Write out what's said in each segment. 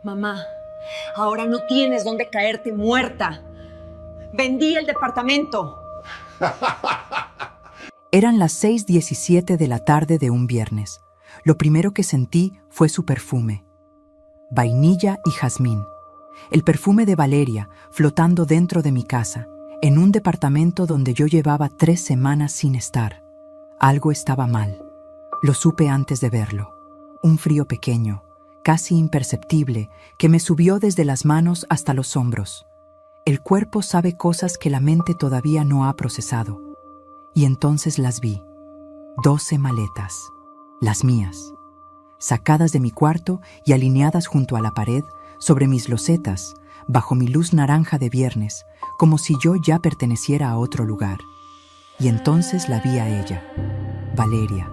Mamá, ahora no tienes dónde caerte muerta. Vendí el departamento. Eran las 6:17 de la tarde de un viernes. Lo primero que sentí fue su perfume. Vainilla y jazmín. El perfume de Valeria flotando dentro de mi casa, en un departamento donde yo llevaba 3 semanas sin estar. Algo estaba mal. Lo supe antes de verlo. Un frío pequeño, casi imperceptible, que me subió desde las manos hasta los hombros. El cuerpo sabe cosas que la mente todavía no ha procesado. Y entonces las vi. 12 maletas, las mías, sacadas de mi cuarto y alineadas junto a la pared, sobre mis losetas, bajo mi luz naranja de viernes, como si yo ya perteneciera a otro lugar. Y entonces la vi a ella, Valeria,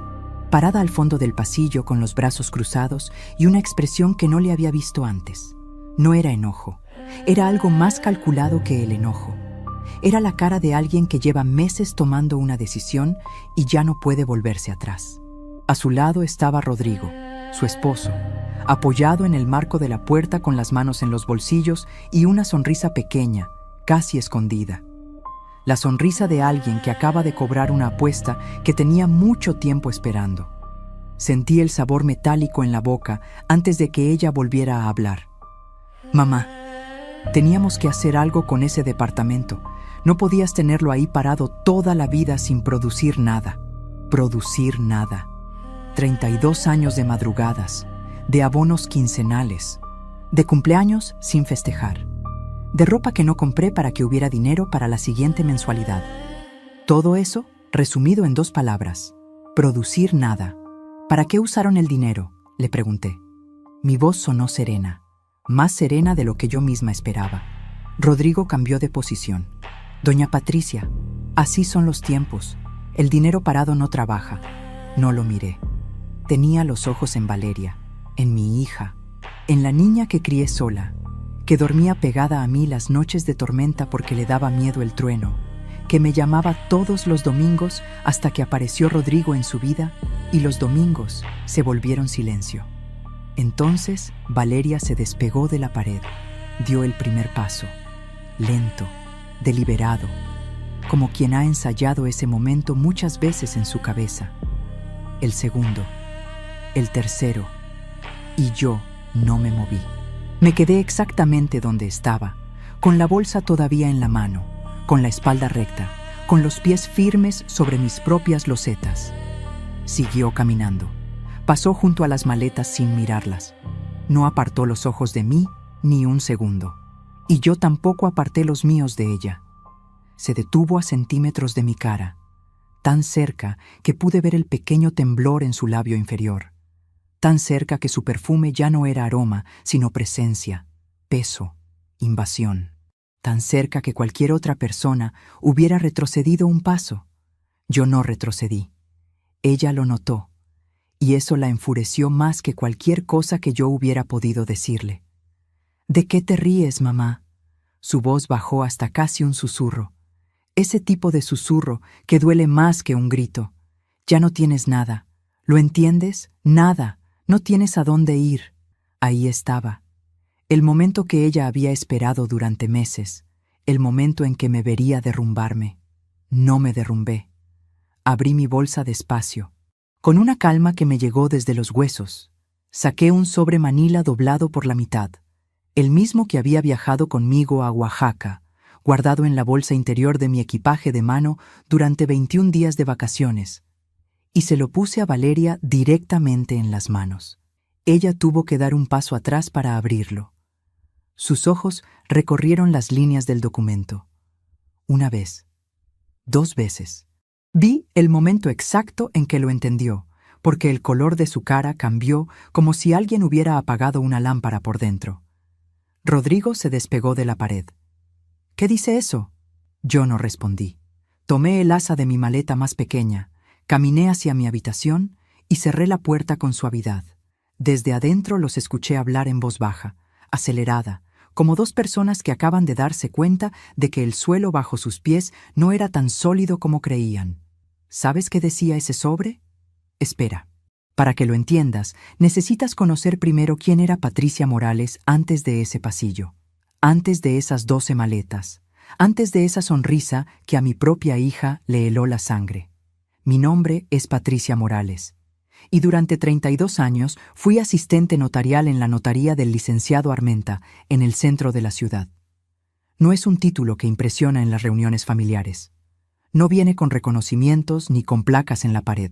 parada al fondo del pasillo con los brazos cruzados y una expresión que no le había visto antes. No era enojo, era algo más calculado que el enojo. Era la cara de alguien que lleva meses tomando una decisión y ya no puede volverse atrás. A su lado estaba Rodrigo, su esposo, apoyado en el marco de la puerta con las manos en los bolsillos y una sonrisa pequeña, casi escondida. La sonrisa de alguien que acaba de cobrar una apuesta que tenía mucho tiempo esperando. Sentí el sabor metálico en la boca antes de que ella volviera a hablar. Mamá, teníamos que hacer algo con ese departamento. No podías tenerlo ahí parado toda la vida sin producir nada. Producir nada. 32 años de madrugadas, de abonos quincenales, de cumpleaños sin festejar, de ropa que no compré para que hubiera dinero para la siguiente mensualidad. Todo eso resumido en 2 palabras: producir nada. ¿Para qué usaron el dinero?, le pregunté. Mi voz sonó serena, más serena de lo que yo misma esperaba. Rodrigo cambió de posición. Doña Patricia, así son los tiempos. El dinero parado no trabaja. No lo miré. Tenía los ojos en Valeria, en mi hija, en la niña que crié sola, que dormía pegada a mí las noches de tormenta porque le daba miedo el trueno, que me llamaba todos los domingos hasta que apareció Rodrigo en su vida y los domingos se volvieron silencio. Entonces Valeria se despegó de la pared, dio el primer paso, lento, deliberado, como quien ha ensayado ese momento muchas veces en su cabeza. El segundo, el tercero, y yo no me moví. Me quedé exactamente donde estaba, con la bolsa todavía en la mano, con la espalda recta, con los pies firmes sobre mis propias losetas. Siguió caminando. Pasó junto a las maletas sin mirarlas. No apartó los ojos de mí ni un segundo. Y yo tampoco aparté los míos de ella. Se detuvo a centímetros de mi cara, tan cerca que pude ver el pequeño temblor en su labio inferior, tan cerca que su perfume ya no era aroma, sino presencia, peso, invasión, tan cerca que cualquier otra persona hubiera retrocedido un paso. Yo no retrocedí. Ella lo notó, y eso la enfureció más que cualquier cosa que yo hubiera podido decirle. ¿De qué te ríes, mamá? Su voz bajó hasta casi un susurro. Ese tipo de susurro que duele más que un grito. Ya no tienes nada. ¿Lo entiendes? Nada. No tienes a dónde ir. Ahí estaba. El momento que ella había esperado durante meses. El momento en que me vería derrumbarme. No me derrumbé. Abrí mi bolsa despacio, con una calma que me llegó desde los huesos. Saqué un sobre manila doblado por la mitad. El mismo que había viajado conmigo a Oaxaca, guardado en la bolsa interior de mi equipaje de mano durante 21 días de vacaciones, y se lo puse a Valeria directamente en las manos. Ella tuvo que dar un paso atrás para abrirlo. Sus ojos recorrieron las líneas del documento. Una vez, 2 veces. Vi el momento exacto en que lo entendió, porque el color de su cara cambió como si alguien hubiera apagado una lámpara por dentro. Rodrigo se despegó de la pared. ¿Qué dice eso? Yo no respondí. Tomé el asa de mi maleta más pequeña, caminé hacia mi habitación y cerré la puerta con suavidad. Desde adentro los escuché hablar en voz baja, acelerada, como 2 personas que acaban de darse cuenta de que el suelo bajo sus pies no era tan sólido como creían. ¿Sabes qué decía ese sobre? Espera. Para que lo entiendas, necesitas conocer primero quién era Patricia Morales antes de ese pasillo, antes de esas 12 maletas, antes de esa sonrisa que a mi propia hija le heló la sangre. Mi nombre es Patricia Morales, y durante 32 años fui asistente notarial en la notaría del licenciado Armenta, en el centro de la ciudad. No es un título que impresiona en las reuniones familiares. No viene con reconocimientos ni con placas en la pared.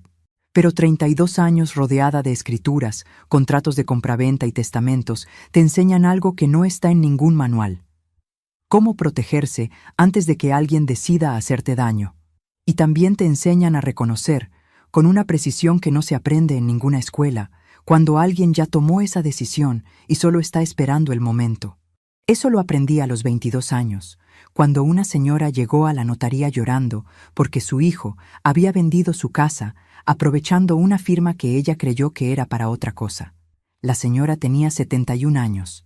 Pero 32 años rodeada de escrituras, contratos de compraventa y testamentos te enseñan algo que no está en ningún manual. Cómo protegerse antes de que alguien decida hacerte daño. Y también te enseñan a reconocer, con una precisión que no se aprende en ninguna escuela, cuando alguien ya tomó esa decisión y solo está esperando el momento. Eso lo aprendí a los 22 años, cuando una señora llegó a la notaría llorando porque su hijo había vendido su casa aprovechando una firma que ella creyó que era para otra cosa. La señora tenía 71 años,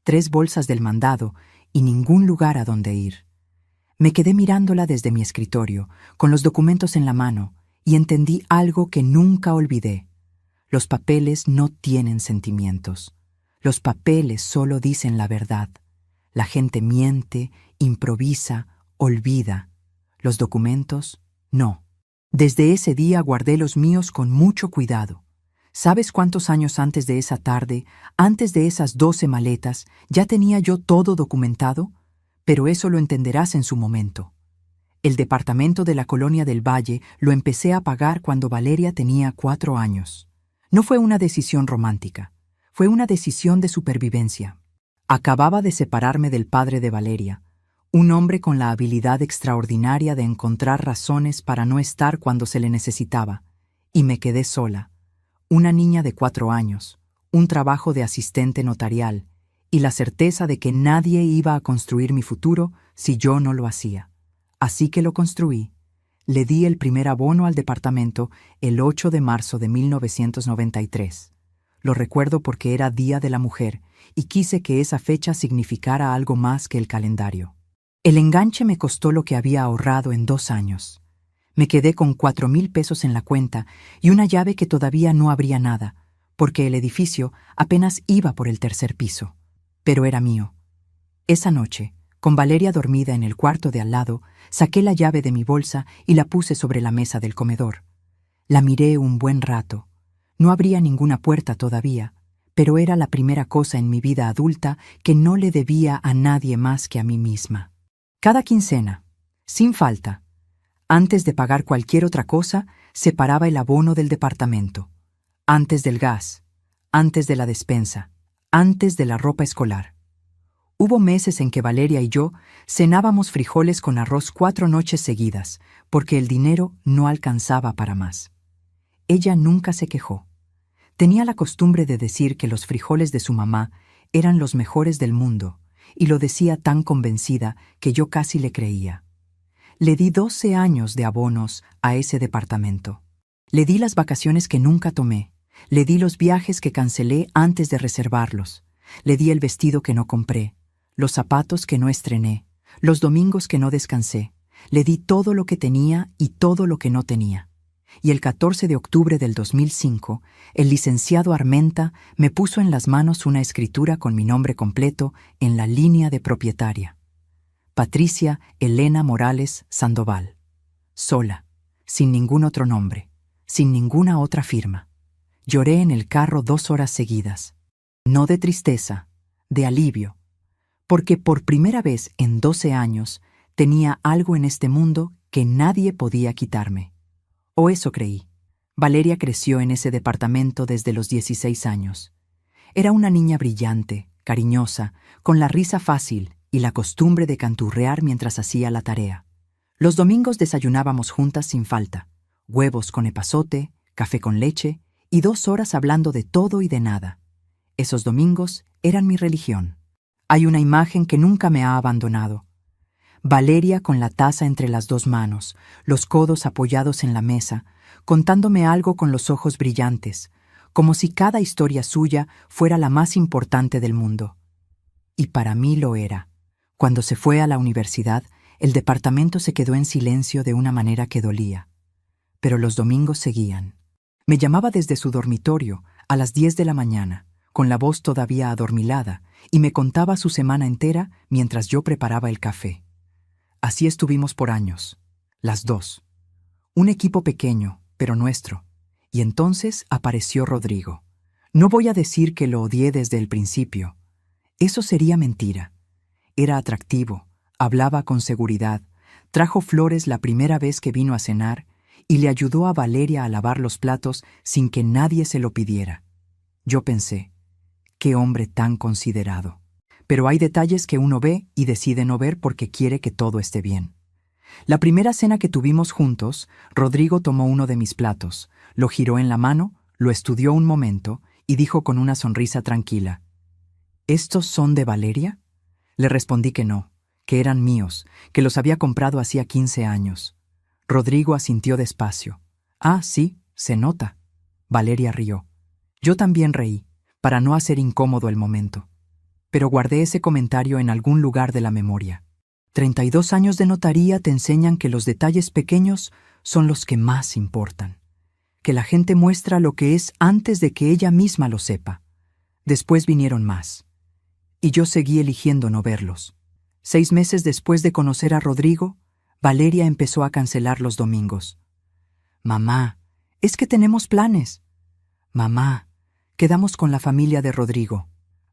3 bolsas del mandado y ningún lugar a donde ir. Me quedé mirándola desde mi escritorio, con los documentos en la mano, y entendí algo que nunca olvidé. Los papeles no tienen sentimientos. Los papeles solo dicen la verdad. La gente miente, improvisa, olvida. Los documentos, no. Desde ese día guardé los míos con mucho cuidado. ¿Sabes cuántos años antes de esa tarde, antes de esas 12 maletas, ya tenía yo todo documentado? Pero eso lo entenderás en su momento. El departamento de la Colonia del Valle lo empecé a pagar cuando Valeria tenía 4 años. No fue una decisión romántica, fue una decisión de supervivencia. Acababa de separarme del padre de Valeria, un hombre con la habilidad extraordinaria de encontrar razones para no estar cuando se le necesitaba, y me quedé sola, una niña de 4 años, un trabajo de asistente notarial, y la certeza de que nadie iba a construir mi futuro si yo no lo hacía. Así que lo construí. Le di el primer abono al departamento el 8 de marzo de 1993. Lo recuerdo porque era Día de la Mujer y quise que esa fecha significara algo más que el calendario. El enganche me costó lo que había ahorrado en 2 años. Me quedé con 4,000 pesos en la cuenta y una llave que todavía no abría nada, porque el edificio apenas iba por el 3er piso. Pero era mío. Esa noche, con Valeria dormida en el cuarto de al lado, saqué la llave de mi bolsa y la puse sobre la mesa del comedor. La miré un buen rato. No abría ninguna puerta todavía, pero era la primera cosa en mi vida adulta que no le debía a nadie más que a mí misma. Cada quincena, sin falta, antes de pagar cualquier otra cosa, separaba el abono del departamento, antes del gas, antes de la despensa, antes de la ropa escolar. Hubo meses en que Valeria y yo cenábamos frijoles con arroz 4 noches seguidas, porque el dinero no alcanzaba para más. Ella nunca se quejó. Tenía la costumbre de decir que los frijoles de su mamá eran los mejores del mundo, y lo decía tan convencida que yo casi le creía. Le di 12 años de abonos a ese departamento. Le di las vacaciones que nunca tomé. Le di los viajes que cancelé antes de reservarlos. Le di el vestido que no compré, los zapatos que no estrené, los domingos que no descansé. Le di todo lo que tenía y todo lo que no tenía. Y el 14 de octubre del 2005, el licenciado Armenta me puso en las manos una escritura con mi nombre completo en la línea de propietaria. Patricia Elena Morales Sandoval. Sola, sin ningún otro nombre, sin ninguna otra firma. Lloré en el carro 2 horas seguidas. No de tristeza, de alivio, porque por primera vez en 12 años tenía algo en este mundo que nadie podía quitarme. O eso creí. Valeria creció en ese departamento desde los 16 años. Era una niña brillante, cariñosa, con la risa fácil y la costumbre de canturrear mientras hacía la tarea. Los domingos desayunábamos juntas sin falta, huevos con epazote, café con leche y 2 horas hablando de todo y de nada. Esos domingos eran mi religión. Hay una imagen que nunca me ha abandonado. Valeria con la taza entre las 2 manos, los codos apoyados en la mesa, contándome algo con los ojos brillantes, como si cada historia suya fuera la más importante del mundo. Y para mí lo era. Cuando se fue a la universidad, el departamento se quedó en silencio de una manera que dolía. Pero los domingos seguían. Me llamaba desde su dormitorio a las 10 de la mañana, con la voz todavía adormilada, y me contaba su semana entera mientras yo preparaba el café. Así estuvimos por años, las dos. Un equipo pequeño, pero nuestro. Y entonces apareció Rodrigo. No voy a decir que lo odié desde el principio. Eso sería mentira. Era atractivo, hablaba con seguridad, trajo flores la primera vez que vino a cenar y le ayudó a Valeria a lavar los platos sin que nadie se lo pidiera. Yo pensé, qué hombre tan considerado. Pero hay detalles que uno ve y decide no ver porque quiere que todo esté bien. La primera cena que tuvimos juntos, Rodrigo tomó uno de mis platos, lo giró en la mano, lo estudió un momento y dijo con una sonrisa tranquila, ¿estos son de Valeria? Le respondí que no, que eran míos, que los había comprado hacía 15 años. Rodrigo asintió despacio. Ah, sí, se nota. Valeria rió. Yo también reí, para no hacer incómodo el momento. Pero guardé ese comentario en algún lugar de la memoria. 32 años de notaría te enseñan que los detalles pequeños son los que más importan. Que la gente muestra lo que es antes de que ella misma lo sepa. Después vinieron más. Y yo seguí eligiendo no verlos. 6 meses después de conocer a Rodrigo, Valeria empezó a cancelar los domingos. Mamá, es que tenemos planes. Mamá, quedamos con la familia de Rodrigo.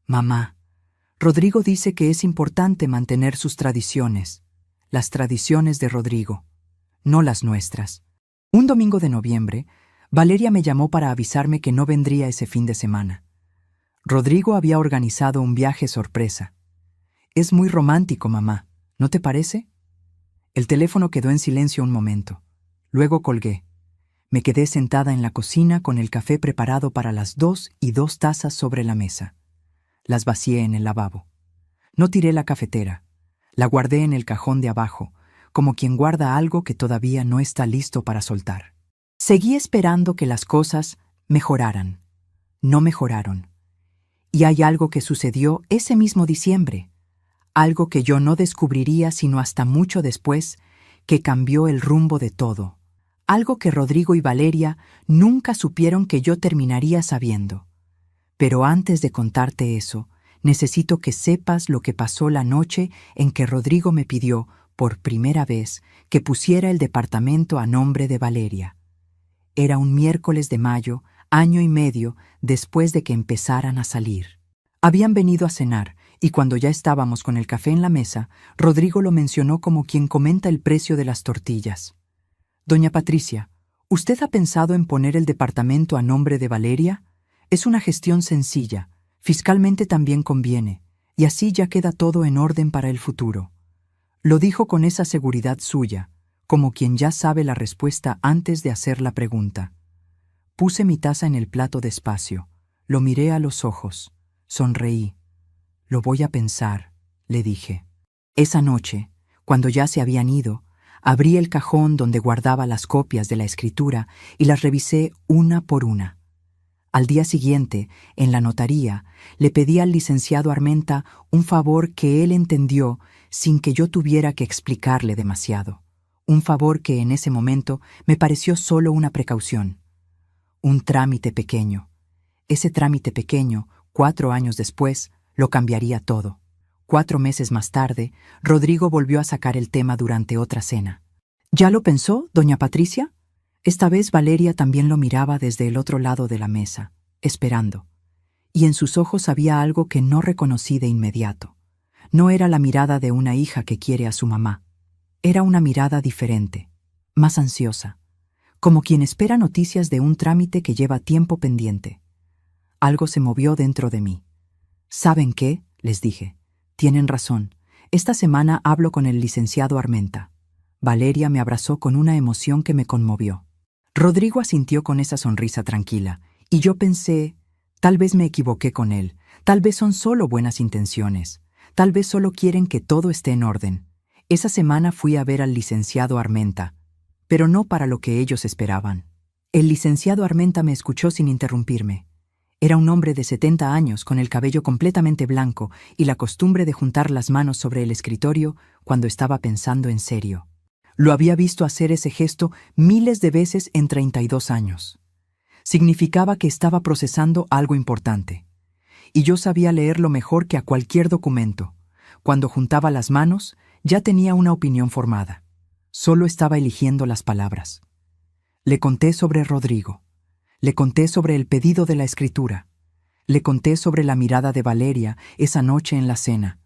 Mamá, Rodrigo dice que es importante mantener sus tradiciones, las tradiciones de Rodrigo, no las nuestras. Un domingo de noviembre, Valeria me llamó para avisarme que no vendría ese fin de semana. Rodrigo había organizado un viaje sorpresa. Es muy romántico, mamá, ¿no te parece? El teléfono quedó en silencio un momento. Luego colgué. Me quedé sentada en la cocina con el café preparado para las 2 y 2 tazas sobre la mesa. Las vacié en el lavabo. No tiré la cafetera. La guardé en el cajón de abajo, como quien guarda algo que todavía no está listo para soltar. Seguí esperando que las cosas mejoraran. No mejoraron. Y hay algo que sucedió ese mismo diciembre. Algo que yo no descubriría sino hasta mucho después, que cambió el rumbo de todo. Algo que Rodrigo y Valeria nunca supieron que yo terminaría sabiendo. Pero antes de contarte eso, necesito que sepas lo que pasó la noche en que Rodrigo me pidió, por primera vez, que pusiera el departamento a nombre de Valeria. Era un miércoles de mayo, año y medio después de que empezaran a salir. Habían venido a cenar, y cuando ya estábamos con el café en la mesa, Rodrigo lo mencionó como quien comenta el precio de las tortillas. Doña Patricia, ¿usted ha pensado en poner el departamento a nombre de Valeria? Es una gestión sencilla, fiscalmente también conviene, y así ya queda todo en orden para el futuro. Lo dijo con esa seguridad suya, como quien ya sabe la respuesta antes de hacer la pregunta. Puse mi taza en el plato despacio, lo miré a los ojos, sonreí. Lo voy a pensar, le dije. Esa noche, cuando ya se habían ido, abrí el cajón donde guardaba las copias de la escritura y las revisé una por una. Al día siguiente, en la notaría, le pedí al licenciado Armenta un favor que él entendió sin que yo tuviera que explicarle demasiado. Un favor que en ese momento me pareció solo una precaución. Un trámite pequeño. Ese trámite pequeño, 4 años después, lo cambiaría todo. 4 meses más tarde, Rodrigo volvió a sacar el tema durante otra cena. ¿Ya lo pensó, doña Patricia? Esta vez Valeria también lo miraba desde el otro lado de la mesa, esperando. Y en sus ojos había algo que no reconocí de inmediato. No era la mirada de una hija que quiere a su mamá. Era una mirada diferente, más ansiosa, como quien espera noticias de un trámite que lleva tiempo pendiente. Algo se movió dentro de mí. ¿Saben qué?, les dije. Tienen razón. Esta semana hablo con el licenciado Armenta. Valeria me abrazó con una emoción que me conmovió. Rodrigo asintió con esa sonrisa tranquila, y yo pensé, tal vez me equivoqué con él, tal vez son solo buenas intenciones, tal vez solo quieren que todo esté en orden. Esa semana fui a ver al licenciado Armenta, pero no para lo que ellos esperaban. El licenciado Armenta me escuchó sin interrumpirme. Era un hombre de 70 años con el cabello completamente blanco y la costumbre de juntar las manos sobre el escritorio cuando estaba pensando en serio. Lo había visto hacer ese gesto miles de veces en 32 años. significaba que estaba procesando algo importante. Y yo sabía leerlo mejor que a cualquier documento. Cuando juntaba las manos, ya tenía una opinión formada. Solo estaba eligiendo las palabras. Le conté sobre Rodrigo. Le conté sobre el pedido de la escritura. Le conté sobre la mirada de Valeria esa noche en la cena.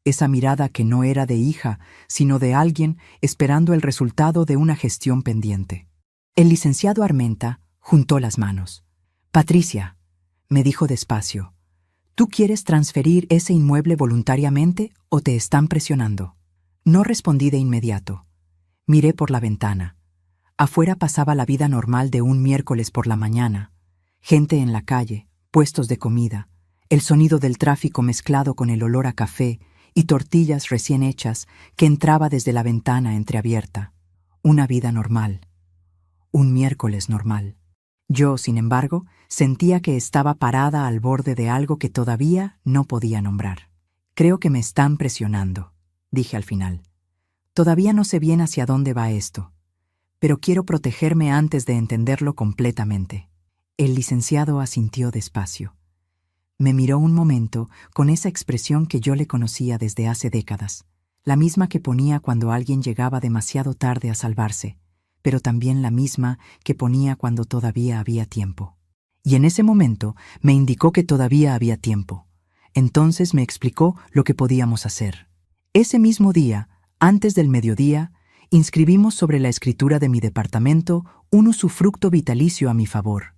Esa mirada que no era de hija, sino de alguien esperando el resultado de una gestión pendiente. El licenciado Armenta juntó las manos. «Patricia», me dijo despacio, «¿tú quieres transferir ese inmueble voluntariamente o te están presionando?» No respondí de inmediato. Miré por la ventana. Afuera pasaba la vida normal de un miércoles por la mañana. Gente en la calle, puestos de comida, el sonido del tráfico mezclado con el olor a café y tortillas recién hechas que entraba desde la ventana entreabierta. Una vida normal. Un miércoles normal. Yo, sin embargo, sentía que estaba parada al borde de algo que todavía no podía nombrar. «Creo que me están presionando», dije al final. «Todavía no sé bien hacia dónde va esto, pero quiero protegerme antes de entenderlo completamente». El licenciado asintió despacio. Me miró un momento con esa expresión que yo le conocía desde hace décadas, la misma que ponía cuando alguien llegaba demasiado tarde a salvarse, pero también la misma que ponía cuando todavía había tiempo. Y en ese momento me indicó que todavía había tiempo. Entonces me explicó lo que podíamos hacer. Ese mismo día, antes del mediodía, inscribimos sobre la escritura de mi departamento un usufructo vitalicio a mi favor.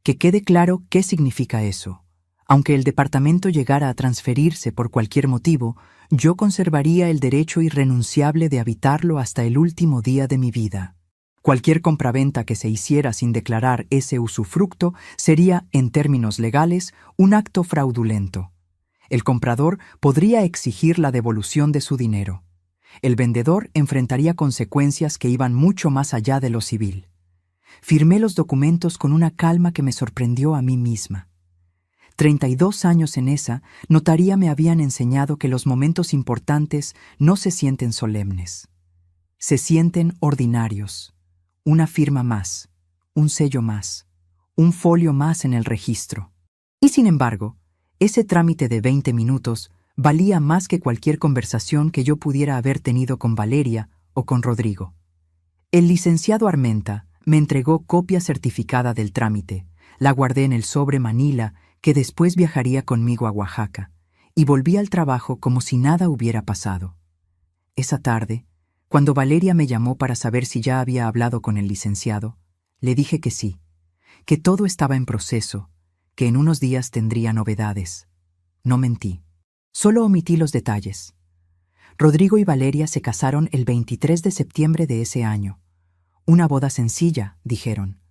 Que quede claro qué significa eso. Aunque el departamento llegara a transferirse por cualquier motivo, yo conservaría el derecho irrenunciable de habitarlo hasta el último día de mi vida. Cualquier compraventa que se hiciera sin declarar ese usufructo sería, en términos legales, un acto fraudulento. El comprador podría exigir la devolución de su dinero. El vendedor enfrentaría consecuencias que iban mucho más allá de lo civil. Firmé los documentos con una calma que me sorprendió a mí misma. 32 años en esa, notaría me habían enseñado que los momentos importantes no se sienten solemnes. Se sienten ordinarios. Una firma más, un sello más, un folio más en el registro. Y sin embargo, ese trámite de 20 minutos valía más que cualquier conversación que yo pudiera haber tenido con Valeria o con Rodrigo. El licenciado Armenta me entregó copia certificada del trámite, la guardé en el sobre Manila que después viajaría conmigo a Oaxaca, y volví al trabajo como si nada hubiera pasado. Esa tarde, cuando Valeria me llamó para saber si ya había hablado con el licenciado, le dije que sí, que todo estaba en proceso, que en unos días tendría novedades. No mentí, solo omití los detalles. Rodrigo y Valeria se casaron el 23 de septiembre de ese año. Una boda sencilla, dijeron.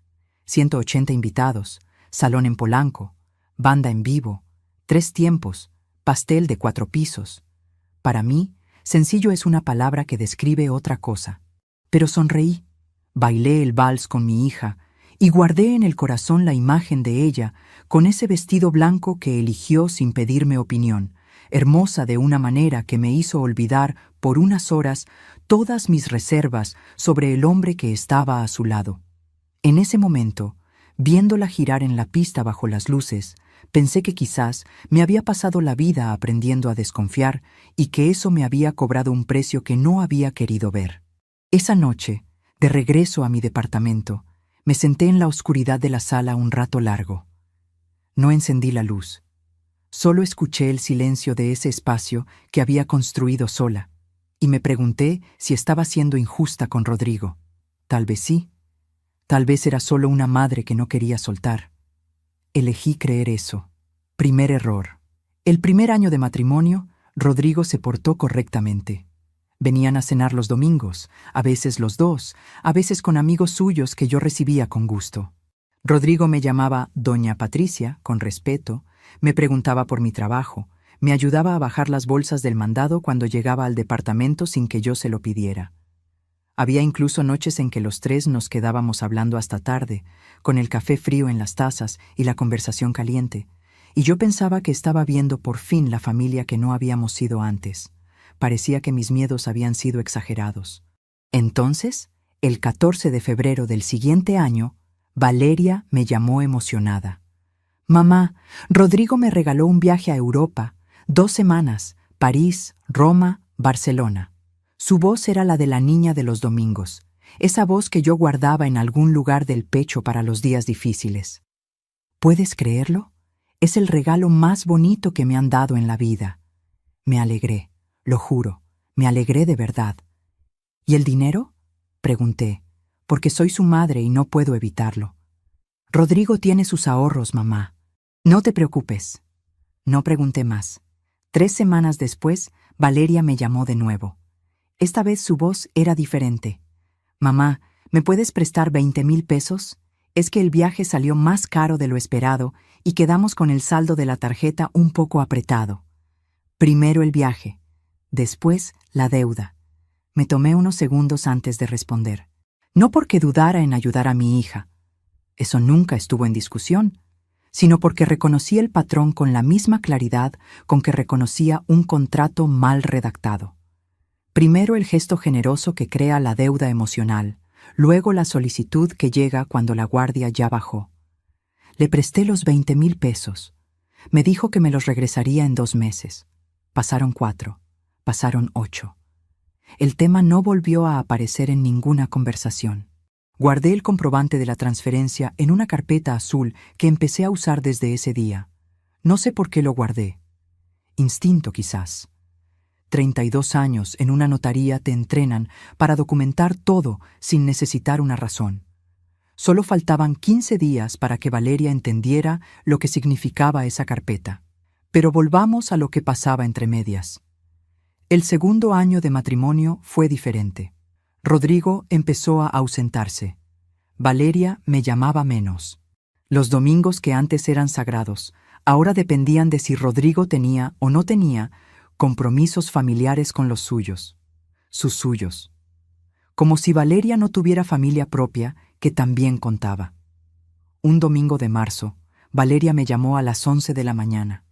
180 invitados, salón en Polanco, banda en vivo, 3 tiempos, pastel de 4 pisos. Para mí, sencillo es una palabra que describe otra cosa. Pero sonreí, bailé el vals con mi hija y guardé en el corazón la imagen de ella con ese vestido blanco que eligió sin pedirme opinión, hermosa de una manera que me hizo olvidar por unas horas todas mis reservas sobre el hombre que estaba a su lado. En ese momento, viéndola girar en la pista bajo las luces, pensé que quizás me había pasado la vida aprendiendo a desconfiar y que eso me había cobrado un precio que no había querido ver. Esa noche, de regreso a mi departamento, me senté en la oscuridad de la sala un rato largo. No encendí la luz. Solo escuché el silencio de ese espacio que había construido sola, y me pregunté si estaba siendo injusta con Rodrigo. Tal vez sí. Tal vez era solo una madre que no quería soltar. Elegí creer eso. Primer error. El primer año de matrimonio, Rodrigo se portó correctamente. Venían a cenar los domingos, a veces los dos, a veces con amigos suyos que yo recibía con gusto. Rodrigo me llamaba Doña Patricia, con respeto, me preguntaba por mi trabajo, me ayudaba a bajar las bolsas del mandado cuando llegaba al departamento sin que yo se lo pidiera. Había incluso noches en que los 3 nos quedábamos hablando hasta tarde, con el café frío en las tazas y la conversación caliente, y yo pensaba que estaba viendo por fin la familia que no habíamos sido antes. Parecía que mis miedos habían sido exagerados. Entonces, el 14 de febrero del siguiente año, Valeria me llamó emocionada. Mamá, Rodrigo me regaló un viaje a Europa, 2 semanas, París, Roma, Barcelona. Su voz era la de la niña de los domingos, esa voz que yo guardaba en algún lugar del pecho para los días difíciles. ¿Puedes creerlo? Es el regalo más bonito que me han dado en la vida. Me alegré, lo juro, me alegré de verdad. ¿Y el dinero?, pregunté, porque soy su madre y no puedo evitarlo. Rodrigo tiene sus ahorros, mamá. No te preocupes. No pregunté más. 3 semanas después, Valeria me llamó de nuevo. Esta vez su voz era diferente. Mamá, ¿me puedes prestar 20,000 pesos? Es que el viaje salió más caro de lo esperado y quedamos con el saldo de la tarjeta un poco apretado. Primero el viaje, después la deuda. Me tomé unos segundos antes de responder. No porque dudara en ayudar a mi hija. Eso nunca estuvo en discusión, sino porque reconocí el patrón con la misma claridad con que reconocía un contrato mal redactado. Primero el gesto generoso que crea la deuda emocional, luego la solicitud que llega cuando la guardia ya bajó. Le presté los 20,000 pesos. Me dijo que me los regresaría en 2 meses. Pasaron 4, pasaron 8. El tema no volvió a aparecer en ninguna conversación. Guardé el comprobante de la transferencia en una carpeta azul que empecé a usar desde ese día. No sé por qué lo guardé. Instinto, quizás. 32 años en una notaría te entrenan para documentar todo sin necesitar una razón. Solo faltaban 15 días para que Valeria entendiera lo que significaba esa carpeta. Pero volvamos a lo que pasaba entre medias. El segundo año de matrimonio fue diferente. Rodrigo empezó a ausentarse. Valeria me llamaba menos. Los domingos que antes eran sagrados, ahora dependían de si Rodrigo tenía o no tenía compromisos familiares con los suyos, sus suyos. Como si Valeria no tuviera familia propia, que también contaba. Un domingo de marzo, Valeria me llamó a las 11 de la mañana.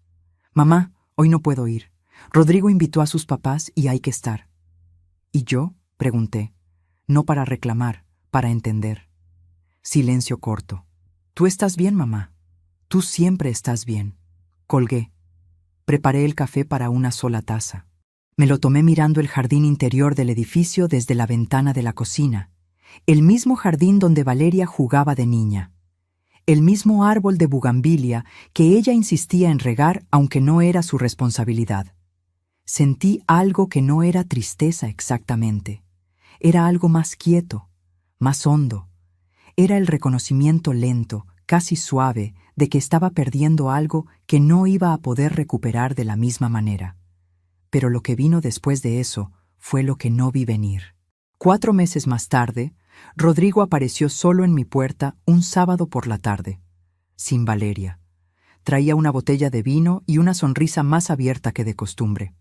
Mamá, hoy no puedo ir. Rodrigo invitó a sus papás y hay que estar. ¿Y yo?, pregunté. No para reclamar, para entender. Silencio corto. ¿Tú estás bien, mamá? Tú siempre estás bien. Colgué. Preparé el café para una sola taza. Me lo tomé mirando el jardín interior del edificio desde la ventana de la cocina. El mismo jardín donde Valeria jugaba de niña. El mismo árbol de bugambilia que ella insistía en regar aunque no era su responsabilidad. Sentí algo que no era tristeza exactamente. Era algo más quieto, más hondo. Era el reconocimiento lento, casi suave, de que estaba perdiendo algo que no iba a poder recuperar de la misma manera. Pero lo que vino después de eso fue lo que no vi venir. 4 meses más tarde, Rodrigo apareció solo en mi puerta un sábado por la tarde, sin Valeria. Traía una botella de vino y una sonrisa más abierta que de costumbre.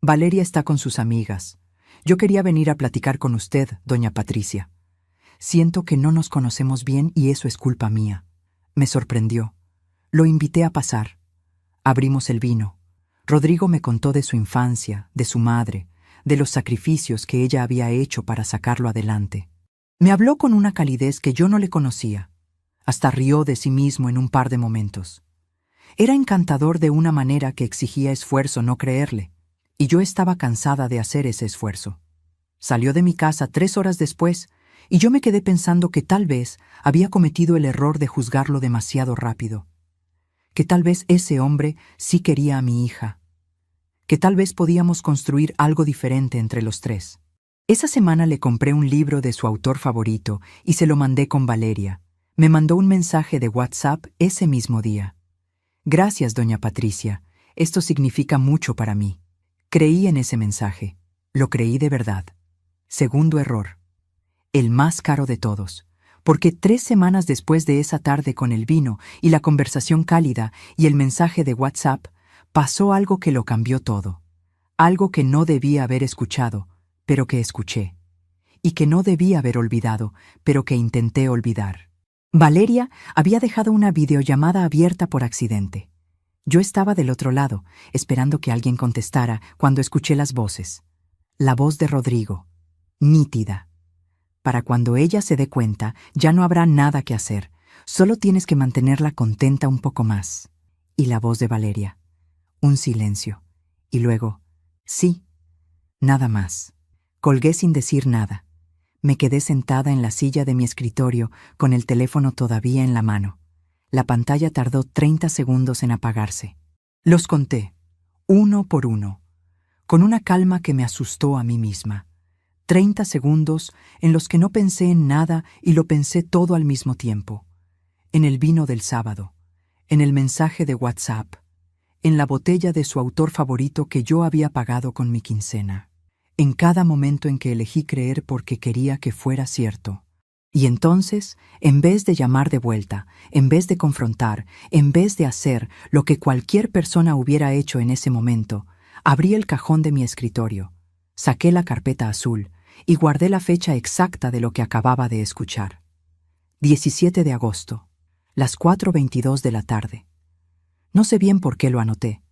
Valeria está con sus amigas. Yo quería venir a platicar con usted, doña Patricia. Siento que no nos conocemos bien y eso es culpa mía. Me sorprendió. Lo invité a pasar. Abrimos el vino. Rodrigo me contó de su infancia, de su madre, de los sacrificios que ella había hecho para sacarlo adelante. Me habló con una calidez que yo no le conocía. Hasta rió de sí mismo en un par de momentos. Era encantador de una manera que exigía esfuerzo no creerle, y yo estaba cansada de hacer ese esfuerzo. Salió de mi casa 3 horas después, y yo me quedé pensando que tal vez había cometido el error de juzgarlo demasiado rápido. Que tal vez ese hombre sí quería a mi hija. Que tal vez podíamos construir algo diferente entre los 3. Esa semana le compré un libro de su autor favorito y se lo mandé con Valeria. Me mandó un mensaje de WhatsApp ese mismo día. Gracias, doña Patricia. Esto significa mucho para mí. Creí en ese mensaje. Lo creí de verdad. Segundo error. El más caro de todos. Porque 3 semanas después de esa tarde con el vino y la conversación cálida y el mensaje de WhatsApp, pasó algo que lo cambió todo. Algo que no debía haber escuchado, pero que escuché. Y que no debía haber olvidado, pero que intenté olvidar. Valeria había dejado una videollamada abierta por accidente. Yo estaba del otro lado, esperando que alguien contestara cuando escuché las voces. La voz de Rodrigo, nítida. Para cuando ella se dé cuenta, ya no habrá nada que hacer. Solo tienes que mantenerla contenta un poco más. Y la voz de Valeria. Un silencio. Y luego, sí, nada más. Colgué sin decir nada. Me quedé sentada en la silla de mi escritorio con el teléfono todavía en la mano. La pantalla tardó 30 segundos en apagarse. Los conté, uno por uno, con una calma que me asustó a mí misma. 30 segundos en los que no pensé en nada y lo pensé todo al mismo tiempo. En el vino del sábado, en el mensaje de WhatsApp, en la botella de su autor favorito que yo había pagado con mi quincena, en cada momento en que elegí creer porque quería que fuera cierto. Y entonces, en vez de llamar de vuelta, en vez de confrontar, en vez de hacer lo que cualquier persona hubiera hecho en ese momento, abrí el cajón de mi escritorio, saqué la carpeta azul y guardé la fecha exacta de lo que acababa de escuchar. 17 de agosto, las 4:22 de la tarde. No sé bien por qué lo anoté.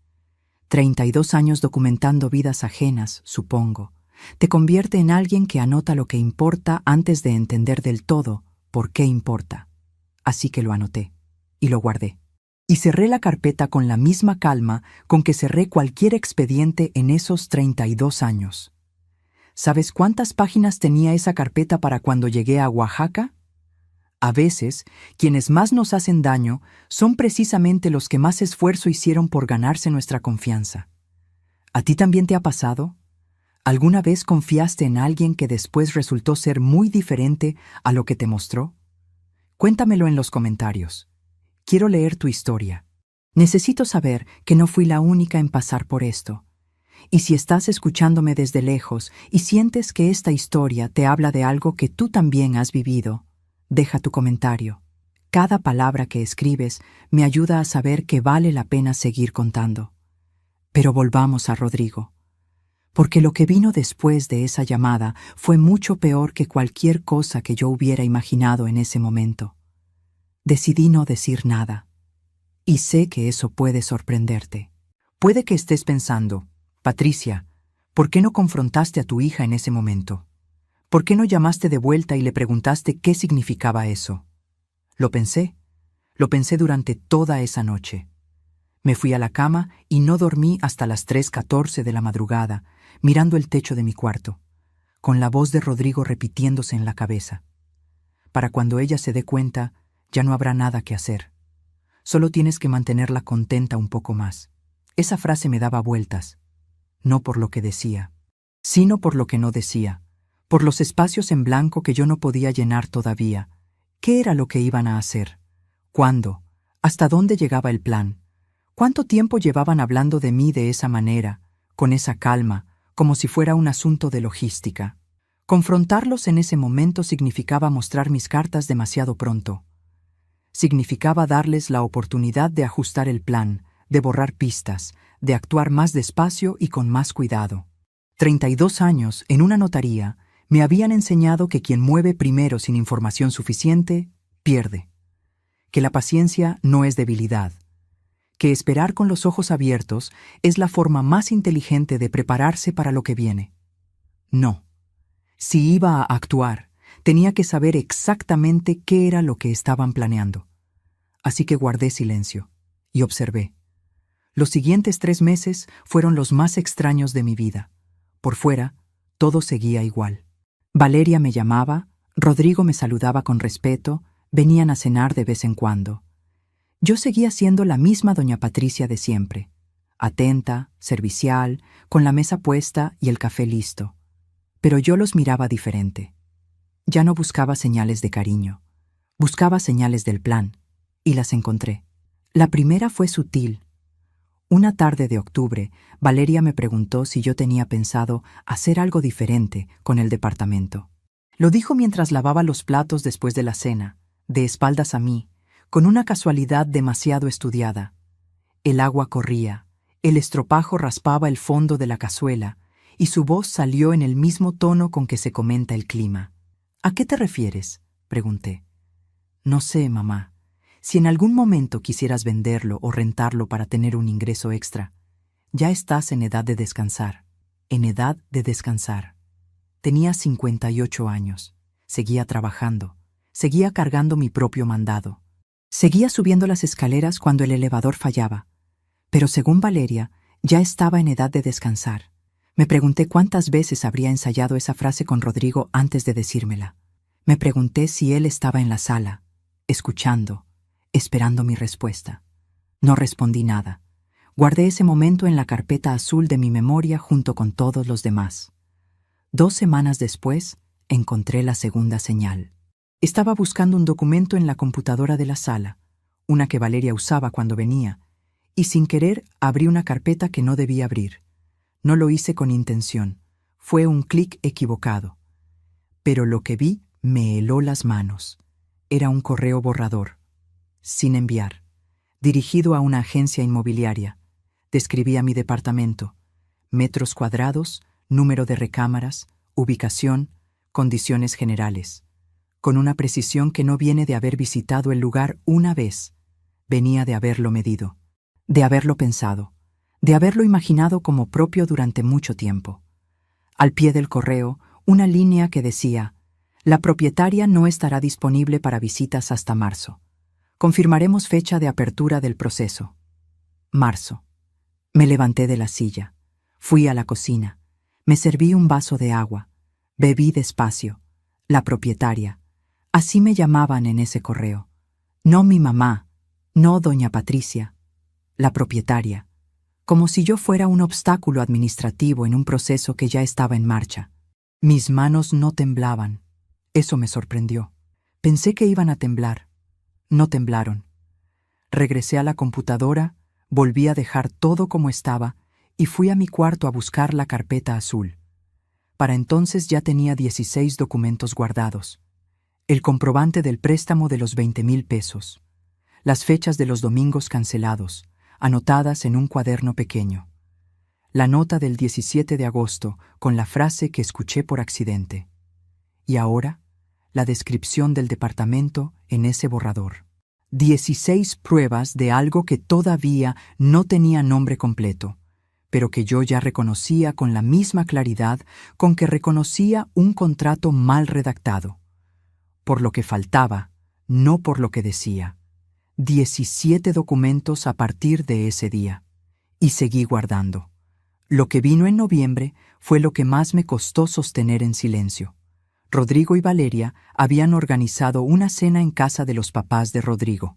32 años documentando vidas ajenas, supongo, te convierte en alguien que anota lo que importa antes de entender del todo por qué importa. Así que lo anoté y lo guardé. Y cerré la carpeta con la misma calma con que cerré cualquier expediente en esos 32 años. ¿Sabes cuántas páginas tenía esa carpeta para cuando llegué a Oaxaca? A veces, quienes más nos hacen daño son precisamente los que más esfuerzo hicieron por ganarse nuestra confianza. ¿A ti también te ha pasado? ¿Alguna vez confiaste en alguien que después resultó ser muy diferente a lo que te mostró? Cuéntamelo en los comentarios. Quiero leer tu historia. Necesito saber que no fui la única en pasar por esto. Y si estás escuchándome desde lejos y sientes que esta historia te habla de algo que tú también has vivido, deja tu comentario. Cada palabra que escribes me ayuda a saber que vale la pena seguir contando. Pero volvamos a Rodrigo. Porque lo que vino después de esa llamada fue mucho peor que cualquier cosa que yo hubiera imaginado en ese momento. Decidí no decir nada. Y sé que eso puede sorprenderte. Puede que estés pensando, Patricia, ¿por qué no confrontaste a tu hija en ese momento? ¿Por qué no llamaste de vuelta y le preguntaste qué significaba eso? Lo pensé durante toda esa noche. Me fui a la cama y no dormí hasta las 3:14 de la madrugada, mirando el techo de mi cuarto, con la voz de Rodrigo repitiéndose en la cabeza. Para cuando ella se dé cuenta, ya no habrá nada que hacer. Solo tienes que mantenerla contenta un poco más. Esa frase me daba vueltas, no por lo que decía, sino por lo que no decía, por los espacios en blanco que yo no podía llenar todavía. ¿Qué era lo que iban a hacer? ¿Cuándo? ¿Hasta dónde llegaba el plan? ¿Cuánto tiempo llevaban hablando de mí de esa manera, con esa calma, como si fuera un asunto de logística? Confrontarlos en ese momento significaba mostrar mis cartas demasiado pronto. Significaba darles la oportunidad de ajustar el plan, de borrar pistas, de actuar más despacio y con más cuidado. 32 años en una notaría me habían enseñado que quien mueve primero sin información suficiente, pierde. Que la paciencia no es debilidad. Que esperar con los ojos abiertos es la forma más inteligente de prepararse para lo que viene. No. Si iba a actuar, tenía que saber exactamente qué era lo que estaban planeando. Así que guardé silencio y observé. Los siguientes 3 meses fueron los más extraños de mi vida. Por fuera, todo seguía igual. Valeria me llamaba, Rodrigo me saludaba con respeto, venían a cenar de vez en cuando. Yo seguía siendo la misma doña Patricia de siempre, atenta, servicial, con la mesa puesta y el café listo. Pero yo los miraba diferente. Ya no buscaba señales de cariño, buscaba señales del plan, y las encontré. La primera fue sutil. Una tarde de octubre, Valeria me preguntó si yo tenía pensado hacer algo diferente con el departamento. Lo dijo mientras lavaba los platos después de la cena, de espaldas a mí, con una casualidad demasiado estudiada. El agua corría, el estropajo raspaba el fondo de la cazuela, y su voz salió en el mismo tono con que se comenta el clima. ¿A qué te refieres?, pregunté. No sé, mamá. Si en algún momento quisieras venderlo o rentarlo para tener un ingreso extra, ya estás en edad de descansar. En edad de descansar. Tenía 58 años. Seguía trabajando. Seguía cargando mi propio mandado. Seguía subiendo las escaleras cuando el elevador fallaba, pero según Valeria, ya estaba en edad de descansar. Me pregunté cuántas veces habría ensayado esa frase con Rodrigo antes de decírmela. Me pregunté si él estaba en la sala, escuchando, esperando mi respuesta. No respondí nada. Guardé ese momento en la carpeta azul de mi memoria junto con todos los demás. 2 semanas después, encontré la segunda señal. Estaba buscando un documento en la computadora de la sala, una que Valeria usaba cuando venía, y sin querer abrí una carpeta que no debía abrir. No lo hice con intención, fue un clic equivocado. Pero lo que vi me heló las manos. Era un correo borrador, sin enviar, dirigido a una agencia inmobiliaria. Describía mi departamento, metros cuadrados, número de recámaras, ubicación, condiciones generales. Con una precisión que no viene de haber visitado el lugar una vez, venía de haberlo medido, de haberlo pensado, de haberlo imaginado como propio durante mucho tiempo. Al pie del correo, una línea que decía: la propietaria no estará disponible para visitas hasta marzo. Confirmaremos fecha de apertura del proceso. Marzo. Me levanté de la silla, fui a la cocina, me serví un vaso de agua, bebí despacio. La propietaria. Así me llamaban en ese correo. No mi mamá, no doña Patricia. La propietaria. Como si yo fuera un obstáculo administrativo en un proceso que ya estaba en marcha. Mis manos no temblaban. Eso me sorprendió. Pensé que iban a temblar. No temblaron. Regresé a la computadora, volví a dejar todo como estaba y fui a mi cuarto a buscar la carpeta azul. Para entonces ya tenía 16 documentos guardados. El comprobante del préstamo de los 20,000 pesos. Las fechas de los domingos cancelados, anotadas en un cuaderno pequeño. La nota del 17 de agosto con la frase que escuché por accidente. Y ahora, la descripción del departamento en ese borrador. 16 pruebas de algo que todavía no tenía nombre completo, pero que yo ya reconocía con la misma claridad con que reconocía un contrato mal redactado. Por lo que faltaba, no por lo que decía. 17 documentos a partir de ese día. Y seguí guardando. Lo que vino en noviembre fue lo que más me costó sostener en silencio. Rodrigo y Valeria habían organizado una cena en casa de los papás de Rodrigo.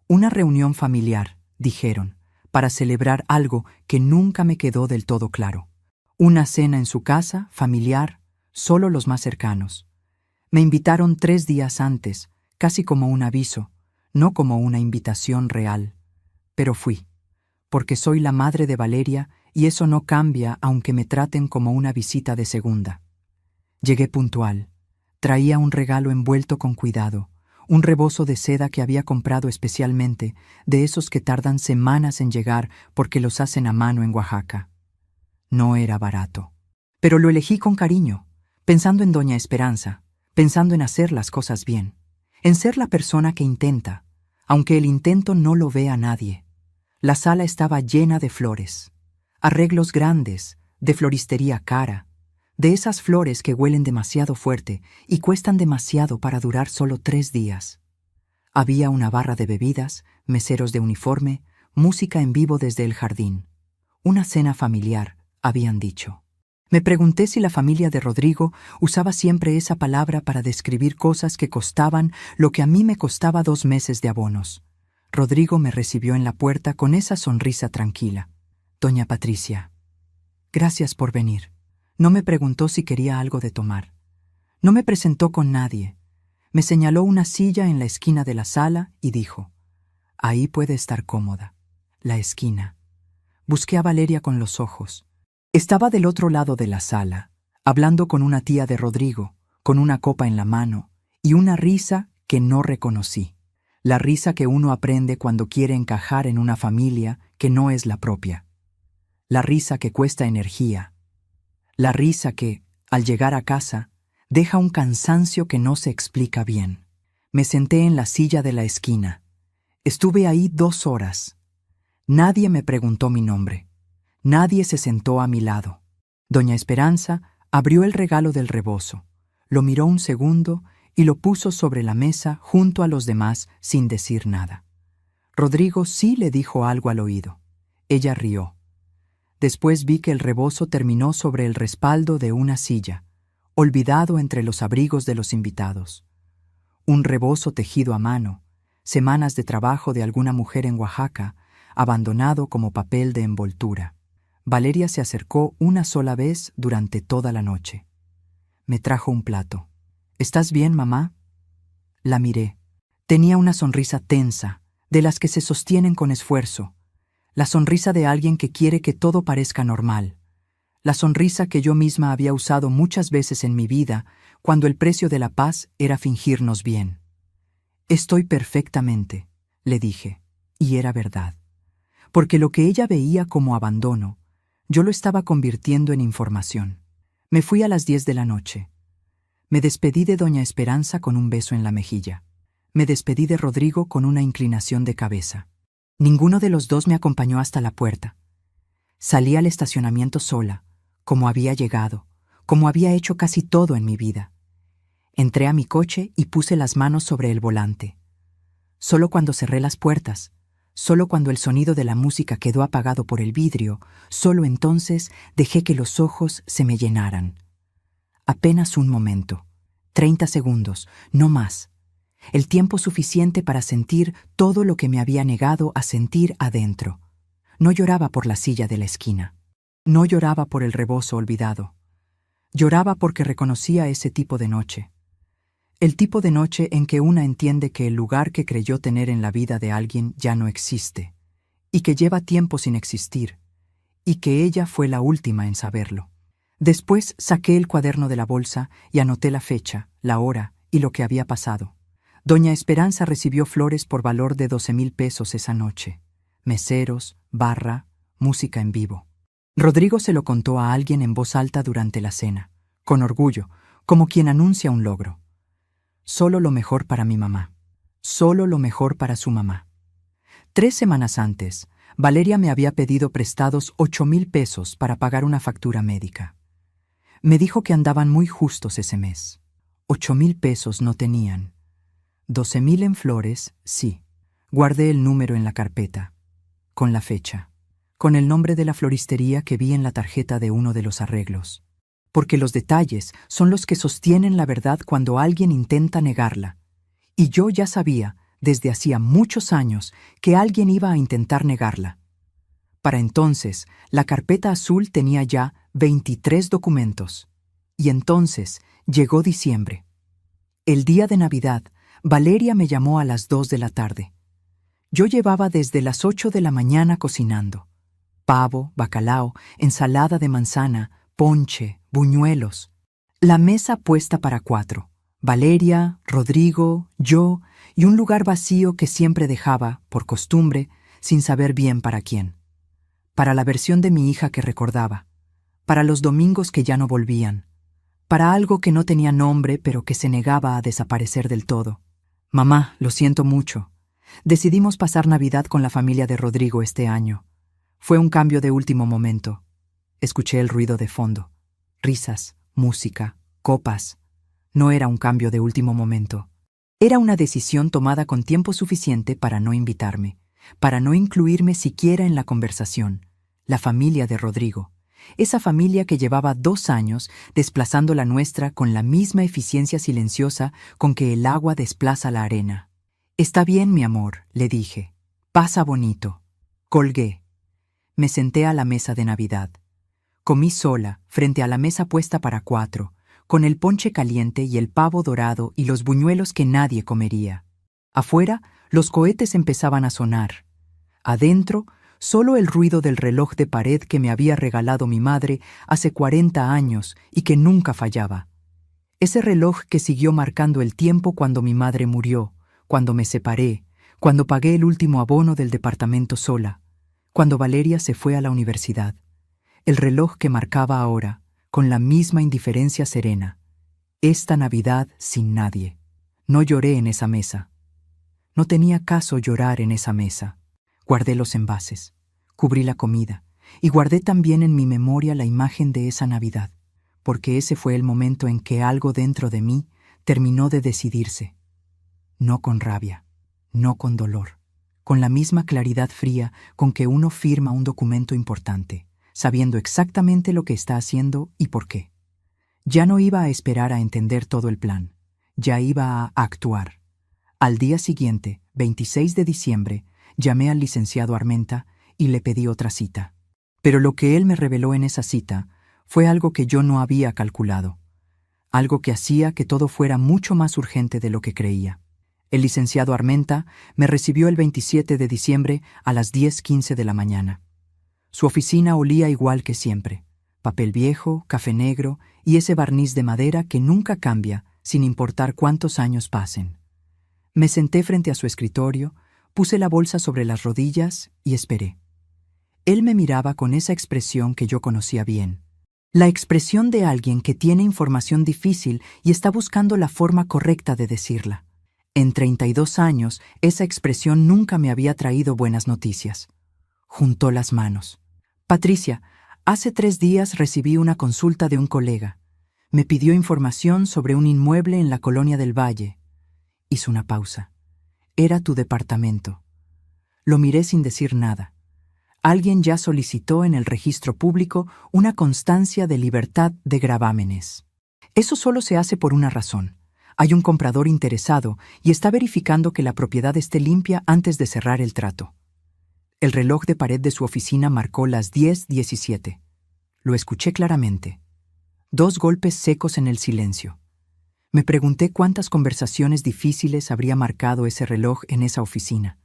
Una reunión familiar, dijeron, para celebrar algo que nunca me quedó del todo claro. Una cena en su casa, familiar, solo los más cercanos. Me invitaron 3 días antes, casi como un aviso, no como una invitación real. Pero fui, porque soy la madre de Valeria y eso no cambia aunque me traten como una visita de segunda. Llegué puntual. Traía un regalo envuelto con cuidado, un rebozo de seda que había comprado especialmente, de esos que tardan semanas en llegar porque los hacen a mano en Oaxaca. No era barato. Pero lo elegí con cariño, pensando en doña Esperanza, pensando en hacer las cosas bien, en ser la persona que intenta, aunque el intento no lo vea nadie. La sala estaba llena de flores, arreglos grandes, de floristería cara, de esas flores que huelen demasiado fuerte y cuestan demasiado para durar solo 3 días. Había una barra de bebidas, meseros de uniforme, música en vivo desde el jardín. Una cena familiar, habían dicho. Me pregunté si la familia de Rodrigo usaba siempre esa palabra para describir cosas que costaban lo que a mí me costaba 2 meses de abonos. Rodrigo me recibió en la puerta con esa sonrisa tranquila. Doña Patricia, gracias por venir. No me preguntó si quería algo de tomar. No me presentó con nadie. Me señaló una silla en la esquina de la sala y dijo: ahí puede estar cómoda. La esquina. Busqué a Valeria con los ojos. Estaba del otro lado de la sala, hablando con una tía de Rodrigo, con una copa en la mano, y una risa que no reconocí. La risa que uno aprende cuando quiere encajar en una familia que no es la propia. La risa que cuesta energía. La risa que, al llegar a casa, deja un cansancio que no se explica bien. Me senté en la silla de la esquina. Estuve ahí 2 horas. Nadie me preguntó mi nombre. Nadie se sentó a mi lado. Doña Esperanza abrió el regalo del rebozo, lo miró un segundo y lo puso sobre la mesa junto a los demás sin decir nada. Rodrigo sí le dijo algo al oído. Ella rió. Después vi que el rebozo terminó sobre el respaldo de una silla, olvidado entre los abrigos de los invitados. Un rebozo tejido a mano, semanas de trabajo de alguna mujer en Oaxaca, abandonado como papel de envoltura. Valeria se acercó una sola vez durante toda la noche. Me trajo un plato. ¿Estás bien, mamá? La miré. Tenía una sonrisa tensa, de las que se sostienen con esfuerzo. La sonrisa de alguien que quiere que todo parezca normal. La sonrisa que yo misma había usado muchas veces en mi vida, cuando el precio de la paz era fingirnos bien. Estoy perfectamente, le dije, y era verdad. Porque lo que ella veía como abandono, yo lo estaba convirtiendo en información. Me fui a las 10 de la noche. Me despedí de doña Esperanza con un beso en la mejilla. Me despedí de Rodrigo con una inclinación de cabeza. Ninguno de los dos me acompañó hasta la puerta. Salí al estacionamiento sola, como había llegado, como había hecho casi todo en mi vida. Entré a mi coche y puse las manos sobre el volante. Solo cuando cerré las puertas, solo cuando el sonido de la música quedó apagado por el vidrio, solo entonces dejé que los ojos se me llenaran. Apenas un momento, 30 segundos, no más. El tiempo suficiente para sentir todo lo que me había negado a sentir adentro. No lloraba por la silla de la esquina. No lloraba por el rebozo olvidado. Lloraba porque reconocía ese tipo de noche. El tipo de noche en que una entiende que el lugar que creyó tener en la vida de alguien ya no existe, y que lleva tiempo sin existir, y que ella fue la última en saberlo. Después saqué el cuaderno de la bolsa y anoté la fecha, la hora y lo que había pasado. Doña Esperanza recibió flores por valor de 12,000 pesos esa noche. Meseros, barra, música en vivo. Rodrigo se lo contó a alguien en voz alta durante la cena, con orgullo, como quien anuncia un logro. Solo lo mejor para mi mamá. Solo lo mejor para su mamá. 3 semanas antes, Valeria me había pedido prestados 8,000 pesos para pagar una factura médica. Me dijo que andaban muy justos ese mes. 8,000 pesos no tenían. 12,000 en flores, sí. Guardé el número en la carpeta, con la fecha, con el nombre de la floristería que vi en la tarjeta de uno de los arreglos. Porque los detalles son los que sostienen la verdad cuando alguien intenta negarla. Y yo ya sabía, desde hacía muchos años, que alguien iba a intentar negarla. Para entonces, la carpeta azul tenía ya 23 documentos. Y entonces llegó diciembre. El día de Navidad, Valeria me llamó a las 2 de la tarde. Yo llevaba desde las 8 de la mañana cocinando. Pavo, bacalao, ensalada de manzana, ponche, buñuelos. La mesa puesta para 4. Valeria, Rodrigo, yo y un lugar vacío que siempre dejaba, por costumbre, sin saber bien para quién. Para la versión de mi hija que recordaba. Para los domingos que ya no volvían. Para algo que no tenía nombre pero que se negaba a desaparecer del todo. Mamá, lo siento mucho. Decidimos pasar Navidad con la familia de Rodrigo este año. Fue un cambio de último momento. Escuché el ruido de fondo. Risas, música, copas. No era un cambio de último momento. Era una decisión tomada con tiempo suficiente para no invitarme, para no incluirme siquiera en la conversación. La familia de Rodrigo. Esa familia que llevaba 2 años desplazando la nuestra con la misma eficiencia silenciosa con que el agua desplaza la arena. Está bien, mi amor, le dije. Pasa bonito. Colgué. Me senté a la mesa de Navidad. Comí sola, frente a la mesa puesta para 4, con el ponche caliente y el pavo dorado y los buñuelos que nadie comería. Afuera, los cohetes empezaban a sonar. Adentro, solo el ruido del reloj de pared que me había regalado mi madre hace 40 años y que nunca fallaba. Ese reloj que siguió marcando el tiempo cuando mi madre murió, cuando me separé, cuando pagué el último abono del departamento sola, cuando Valeria se fue a la universidad. El reloj que marcaba ahora, con la misma indiferencia serena. Esta Navidad sin nadie. No lloré en esa mesa. No tenía caso llorar en esa mesa. Guardé los envases, cubrí la comida y guardé también en mi memoria la imagen de esa Navidad, porque ese fue el momento en que algo dentro de mí terminó de decidirse. No con rabia, no con dolor, con la misma claridad fría con que uno firma un documento importante, sabiendo exactamente lo que está haciendo y por qué. Ya no iba a esperar a entender todo el plan, ya iba a actuar. Al día siguiente, 26 de diciembre, llamé al licenciado Armenta y le pedí otra cita. Pero lo que él me reveló en esa cita fue algo que yo no había calculado, algo que hacía que todo fuera mucho más urgente de lo que creía. El licenciado Armenta me recibió el 27 de diciembre a las 10:15 de la mañana. Su oficina olía igual que siempre: papel viejo, café negro y ese barniz de madera que nunca cambia sin importar cuántos años pasen. Me senté frente a su escritorio, puse la bolsa sobre las rodillas y esperé. Él me miraba con esa expresión que yo conocía bien. La expresión de alguien que tiene información difícil y está buscando la forma correcta de decirla. En 32 años, esa expresión nunca me había traído buenas noticias. Juntó las manos. Patricia, hace 3 días recibí una consulta de un colega. Me pidió información sobre un inmueble en la Colonia del Valle. Hizo una pausa. Era tu departamento. Lo miré sin decir nada. Alguien ya solicitó en el registro público una constancia de libertad de gravámenes. Eso solo se hace por una razón. Hay un comprador interesado y está verificando que la propiedad esté limpia antes de cerrar el trato. El reloj de pared de su oficina marcó las 10:17. Lo escuché claramente. 2 golpes secos en el silencio. Me pregunté cuántas conversaciones difíciles habría marcado ese reloj en esa oficina.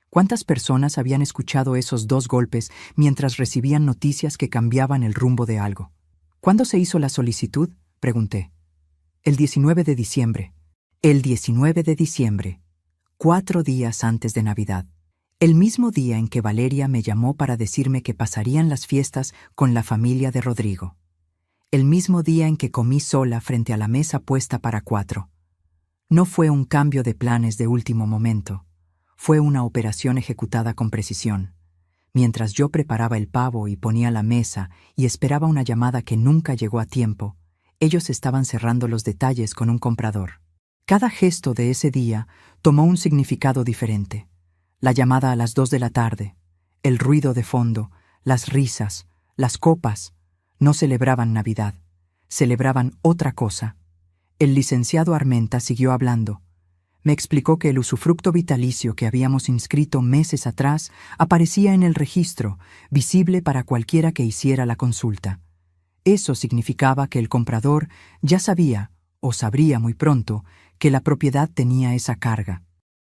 ¿Cuántas personas habían escuchado esos 2 golpes mientras recibían noticias que cambiaban el rumbo de algo? ¿Cuándo se hizo la solicitud?, pregunté. El 19 de diciembre. El 19 de diciembre, 4 días antes de Navidad. El mismo día en que Valeria me llamó para decirme que pasarían las fiestas con la familia de Rodrigo. El mismo día en que comí sola frente a la mesa puesta para 4. No fue un cambio de planes de último momento. Fue una operación ejecutada con precisión. Mientras yo preparaba el pavo y ponía la mesa y esperaba una llamada que nunca llegó a tiempo, ellos estaban cerrando los detalles con un comprador. Cada gesto de ese día tomó un significado diferente. La llamada a las 2 de la tarde, el ruido de fondo, las risas, las copas, no celebraban Navidad, celebraban otra cosa. El licenciado Armenta siguió hablando. Me explicó que el usufructo vitalicio que habíamos inscrito meses atrás aparecía en el registro, visible para cualquiera que hiciera la consulta. Eso significaba que el comprador ya sabía, o sabría muy pronto, que la propiedad tenía esa carga.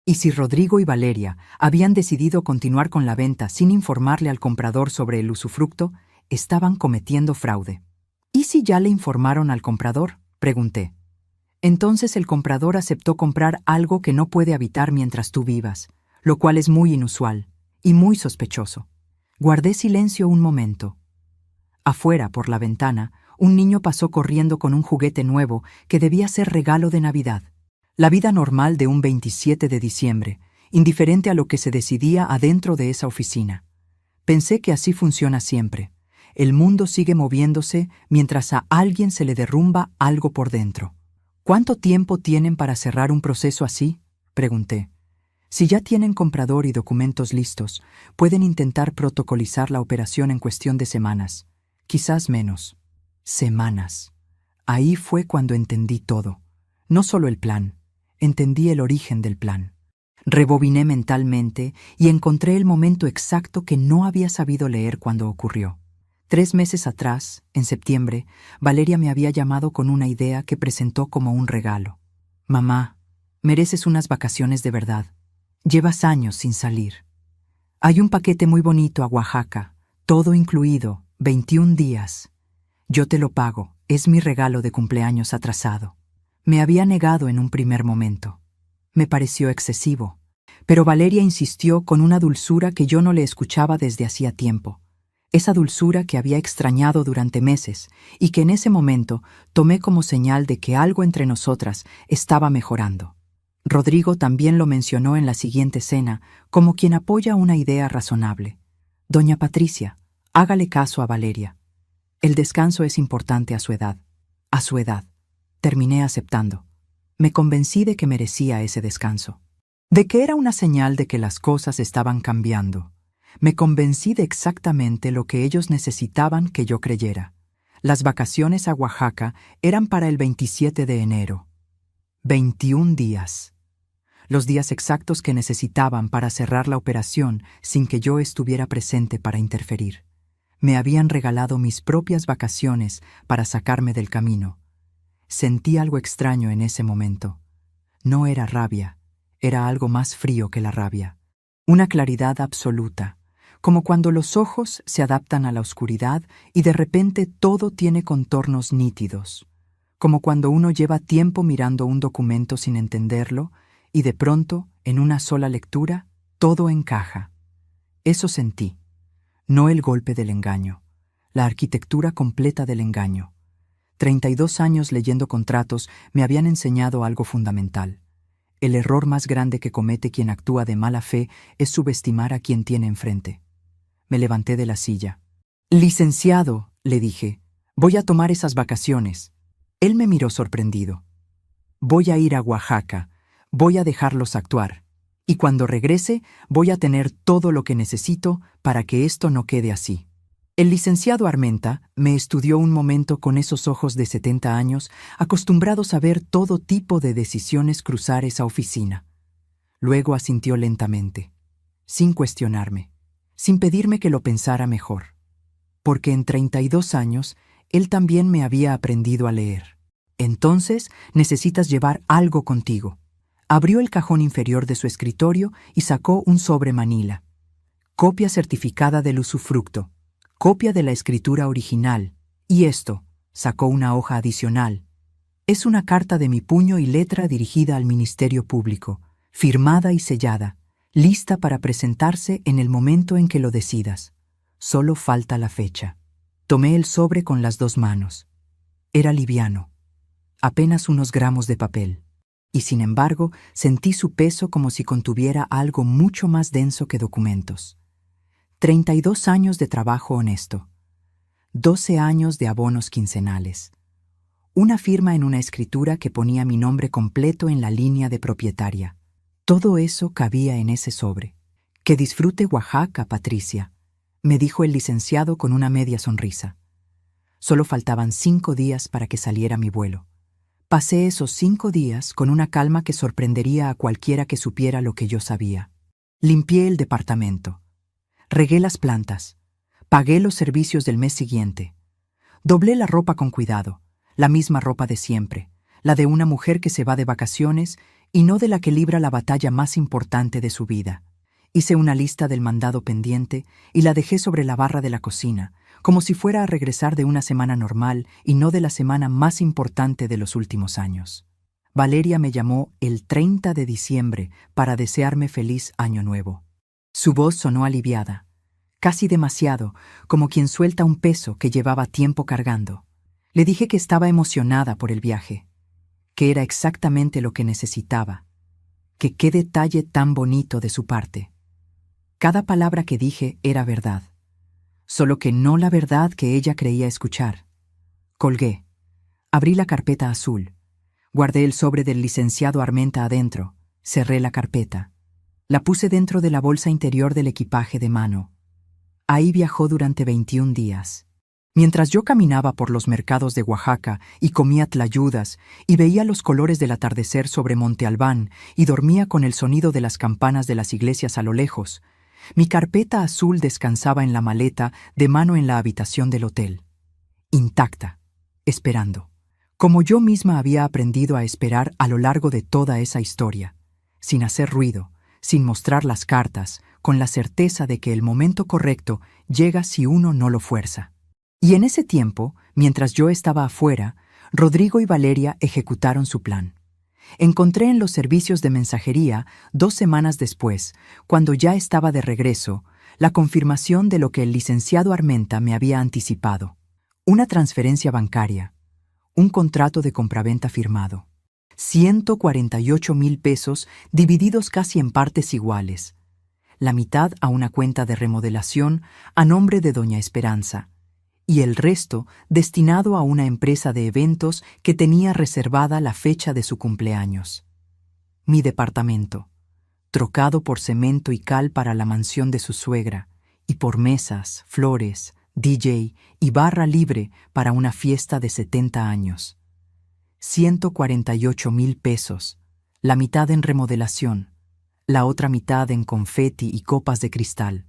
Y si Rodrigo y Valeria habían decidido continuar con la venta sin informarle al comprador sobre el usufructo, estaban cometiendo fraude. ¿Y si ya le informaron al comprador?, pregunté. Entonces el comprador aceptó comprar algo que no puede habitar mientras tú vivas, lo cual es muy inusual y muy sospechoso. Guardé silencio un momento. Afuera, por la ventana, un niño pasó corriendo con un juguete nuevo que debía ser regalo de Navidad. La vida normal de un 27 de diciembre, indiferente a lo que se decidía adentro de esa oficina. Pensé que así funciona siempre. El mundo sigue moviéndose mientras a alguien se le derrumba algo por dentro. ¿Cuánto tiempo tienen para cerrar un proceso así?, pregunté. Si ya tienen comprador y documentos listos, pueden intentar protocolizar la operación en cuestión de semanas, quizás menos. Semanas. Ahí fue cuando entendí todo. No solo el plan, entendí el origen del plan. Rebobiné mentalmente y encontré el momento exacto que no había sabido leer cuando ocurrió. 3 meses atrás, en septiembre, Valeria me había llamado con una idea que presentó como un regalo. Mamá, mereces unas vacaciones de verdad. Llevas años sin salir. Hay un paquete muy bonito a Oaxaca, todo incluido, 21 días. Yo te lo pago, es mi regalo de cumpleaños atrasado. Me había negado en un primer momento. Me pareció excesivo, pero Valeria insistió con una dulzura que yo no le escuchaba desde hacía tiempo. Esa dulzura que había extrañado durante meses y que en ese momento tomé como señal de que algo entre nosotras estaba mejorando. Rodrigo también lo mencionó en la siguiente cena como quien apoya una idea razonable. Doña Patricia, hágale caso a Valeria. El descanso es importante a su edad. A su edad. Terminé aceptando. Me convencí de que merecía ese descanso, de que era una señal de que las cosas estaban cambiando. Me convencí de exactamente lo que ellos necesitaban que yo creyera. Las vacaciones a Oaxaca eran para el 27 de enero. 21 días. Los días exactos que necesitaban para cerrar la operación sin que yo estuviera presente para interferir. Me habían regalado mis propias vacaciones para sacarme del camino. Sentí algo extraño en ese momento. No era rabia, era algo más frío que la rabia. Una claridad absoluta, como cuando los ojos se adaptan a la oscuridad y de repente todo tiene contornos nítidos. Como cuando uno lleva tiempo mirando un documento sin entenderlo y de pronto, en una sola lectura, todo encaja. Eso sentí. No el golpe del engaño, la arquitectura completa del engaño. 32 años leyendo contratos me habían enseñado algo fundamental. El error más grande que comete quien actúa de mala fe es subestimar a quien tiene enfrente. Me levanté de la silla. «Licenciado», le dije, «voy a tomar esas vacaciones». Él me miró sorprendido. «Voy a ir a Oaxaca, voy a dejarlos actuar. Y cuando regrese, voy a tener todo lo que necesito para que esto no quede así». El licenciado Armenta me estudió un momento con esos ojos de 70 años, acostumbrados a ver todo tipo de decisiones cruzar esa oficina. Luego asintió lentamente, sin cuestionarme, sin pedirme que lo pensara mejor. Porque en 32 años, él también me había aprendido a leer. «Entonces, necesitas llevar algo contigo». Abrió el cajón inferior de su escritorio y sacó un sobre manila. Copia certificada del usufructo. Copia de la escritura original. Y esto, sacó una hoja adicional. Es una carta de mi puño y letra dirigida al Ministerio Público, firmada y sellada, lista para presentarse en el momento en que lo decidas. Solo falta la fecha. Tomé el sobre con las 2 manos. Era liviano, apenas unos gramos de papel. Y sin embargo, sentí su peso como si contuviera algo mucho más denso que documentos. 32 años de trabajo honesto. 12 años de abonos quincenales. Una firma en una escritura que ponía mi nombre completo en la línea de propietaria. Todo eso cabía en ese sobre. «Que disfrute Oaxaca, Patricia», me dijo el licenciado con una media sonrisa. Solo faltaban 5 días para que saliera mi vuelo. Pasé esos 5 días con una calma que sorprendería a cualquiera que supiera lo que yo sabía. Limpié el departamento. Regué las plantas. Pagué los servicios del mes siguiente. Doblé la ropa con cuidado, la misma ropa de siempre, la de una mujer que se va de vacaciones y no de la que libra la batalla más importante de su vida. Hice una lista del mandado pendiente y la dejé sobre la barra de la cocina, como si fuera a regresar de una semana normal y no de la semana más importante de los últimos años. Valeria me llamó el 30 de diciembre para desearme feliz año nuevo. Su voz sonó aliviada, casi demasiado, como quien suelta un peso que llevaba tiempo cargando. Le dije que estaba emocionada por el viaje, que era exactamente lo que necesitaba, que qué detalle tan bonito de su parte. Cada palabra que dije era verdad, solo que no la verdad que ella creía escuchar. Colgué. Abrí la carpeta azul. Guardé el sobre del licenciado Armenta adentro. Cerré la carpeta. La puse dentro de la bolsa interior del equipaje de mano. Ahí viajó durante 21 días. Mientras yo caminaba por los mercados de Oaxaca y comía tlayudas y veía los colores del atardecer sobre Monte Albán y dormía con el sonido de las campanas de las iglesias a lo lejos, mi carpeta azul descansaba en la maleta de mano en la habitación del hotel. Intacta, esperando, como yo misma había aprendido a esperar a lo largo de toda esa historia, sin hacer ruido, sin mostrar las cartas, con la certeza de que el momento correcto llega si uno no lo fuerza. Y en ese tiempo, mientras yo estaba afuera, Rodrigo y Valeria ejecutaron su plan. Encontré en los servicios de mensajería, 2 semanas después, cuando ya estaba de regreso, la confirmación de lo que el licenciado Armenta me había anticipado. Una transferencia bancaria, un contrato de compraventa firmado. 148,000 pesos divididos casi en partes iguales. La mitad a una cuenta de remodelación a nombre de doña Esperanza y el resto destinado a una empresa de eventos que tenía reservada la fecha de su cumpleaños. Mi departamento, trocado por cemento y cal para la mansión de su suegra, y por mesas, flores, DJ y barra libre para una fiesta de 70 años. 148,000 pesos, la mitad en remodelación, la otra mitad en confeti y copas de cristal.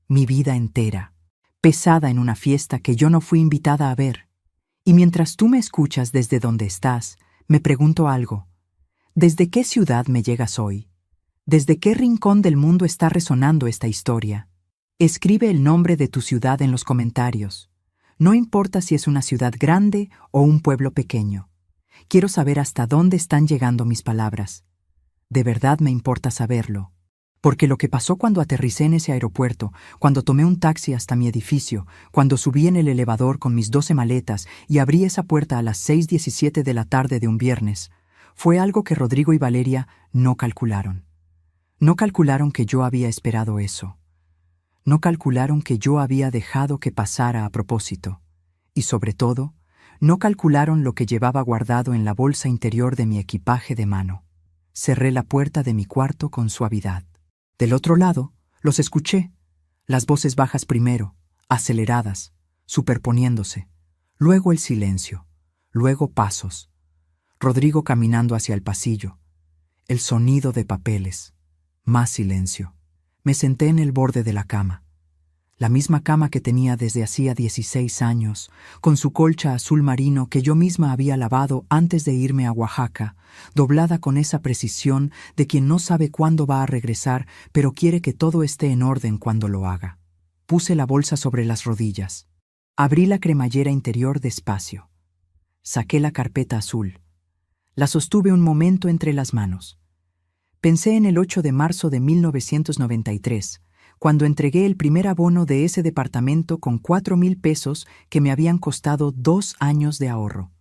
Mi vida entera, pesada en una fiesta que yo no fui invitada a ver. Y mientras tú me escuchas desde donde estás, me pregunto algo. ¿Desde qué ciudad me llegas hoy? ¿Desde qué rincón del mundo está resonando esta historia? Escribe el nombre de tu ciudad en los comentarios. No importa si es una ciudad grande o un pueblo pequeño. Quiero saber hasta dónde están llegando mis palabras. De verdad me importa saberlo. Porque lo que pasó cuando aterricé en ese aeropuerto, cuando tomé un taxi hasta mi edificio, cuando subí en el elevador con mis 12 maletas y abrí esa puerta a las 6:17 de la tarde de un viernes, fue algo que Rodrigo y Valeria no calcularon. No calcularon que yo había esperado eso. No calcularon que yo había dejado que pasara a propósito. Y sobre todo, no calcularon lo que llevaba guardado en la bolsa interior de mi equipaje de mano. Cerré la puerta de mi cuarto con suavidad. Del otro lado, los escuché. Las voces bajas primero, aceleradas, superponiéndose. Luego el silencio. Luego pasos. Rodrigo caminando hacia el pasillo. El sonido de papeles. Más silencio. Me senté en el borde de la cama. La misma cama que tenía desde hacía 16 años, con su colcha azul marino que yo misma había lavado antes de irme a Oaxaca, doblada con esa precisión de quien no sabe cuándo va a regresar, pero quiere que todo esté en orden cuando lo haga. Puse la bolsa sobre las rodillas. Abrí la cremallera interior despacio. Saqué la carpeta azul. La sostuve un momento entre las manos. Pensé en el 8 de marzo de 1993, cuando entregué el primer abono de ese departamento con 4,000 pesos que me habían costado 2 años de ahorro.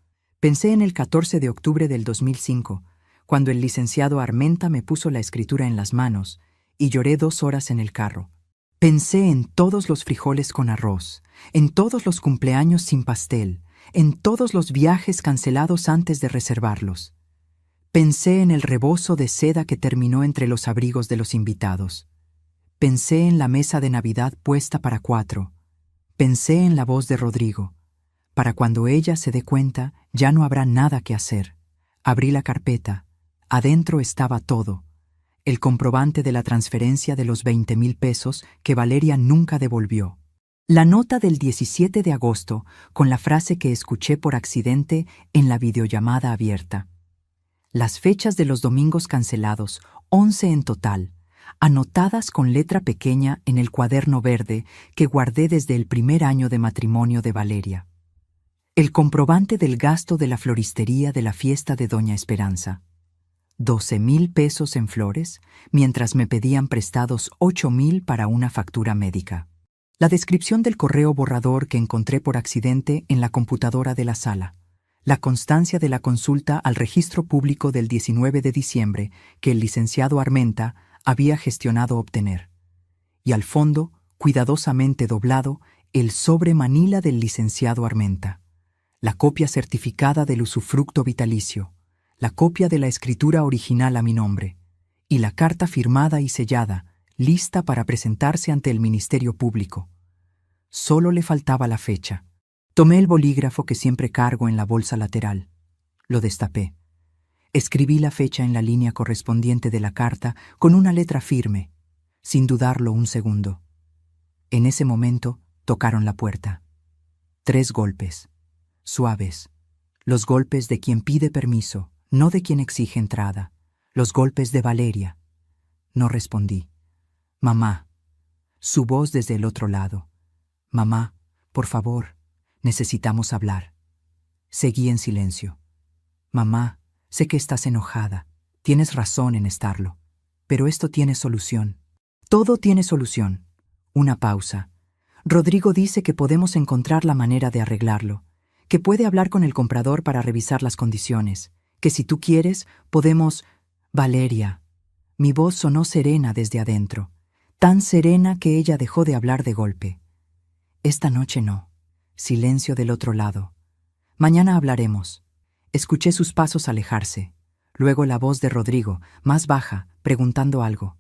Pensé en el 14 de octubre del 2005, cuando el licenciado Armenta me puso la escritura en las manos y lloré 2 horas en el carro. Pensé en todos los frijoles con arroz, en todos los cumpleaños sin pastel, en todos los viajes cancelados antes de reservarlos. Pensé en el rebozo de seda que terminó entre los abrigos de los invitados. Pensé en la mesa de Navidad puesta para 4. Pensé en la voz de Rodrigo. Para cuando ella se dé cuenta, ya no habrá nada que hacer. Abrí la carpeta. Adentro estaba todo. El comprobante de la transferencia de los 20,000 pesos que Valeria nunca devolvió. La nota del 17 de agosto con la frase que escuché por accidente en la videollamada abierta. Las fechas de los domingos cancelados, 11 en total, anotadas con letra pequeña en el cuaderno verde que guardé desde el primer año de matrimonio de Valeria. El comprobante del gasto de la floristería de la fiesta de Doña Esperanza. 12,000 pesos en flores, mientras me pedían prestados 8,000 para una factura médica. La descripción del correo borrador que encontré por accidente en la computadora de la sala. La constancia de la consulta al registro público del 19 de diciembre que el licenciado Armenta había gestionado obtener. Y al fondo, cuidadosamente doblado, el sobre manila del licenciado Armenta. La copia certificada del usufructo vitalicio. La copia de la escritura original a mi nombre. Y la carta firmada y sellada, lista para presentarse ante el Ministerio Público. Solo le faltaba la fecha. Tomé el bolígrafo que siempre cargo en la bolsa lateral. Lo destapé. Escribí la fecha en la línea correspondiente de la carta con una letra firme, sin dudarlo un segundo. En ese momento tocaron la puerta. 3 golpes, suaves. Los golpes de quien pide permiso, no de quien exige entrada. Los golpes de Valeria. No respondí. Mamá. Su voz desde el otro lado. Mamá, por favor, necesitamos hablar. Seguí en silencio. Mamá, sé que estás enojada. Tienes razón en estarlo. Pero esto tiene solución. Todo tiene solución. Una pausa. Rodrigo dice que podemos encontrar la manera de arreglarlo, que puede hablar con el comprador para revisar las condiciones, que si tú quieres, podemos... Valeria. Mi voz sonó serena desde adentro, tan serena que ella dejó de hablar de golpe. Esta noche no. Silencio del otro lado. Mañana hablaremos. Escuché sus pasos alejarse. Luego la voz de Rodrigo, más baja, preguntando algo.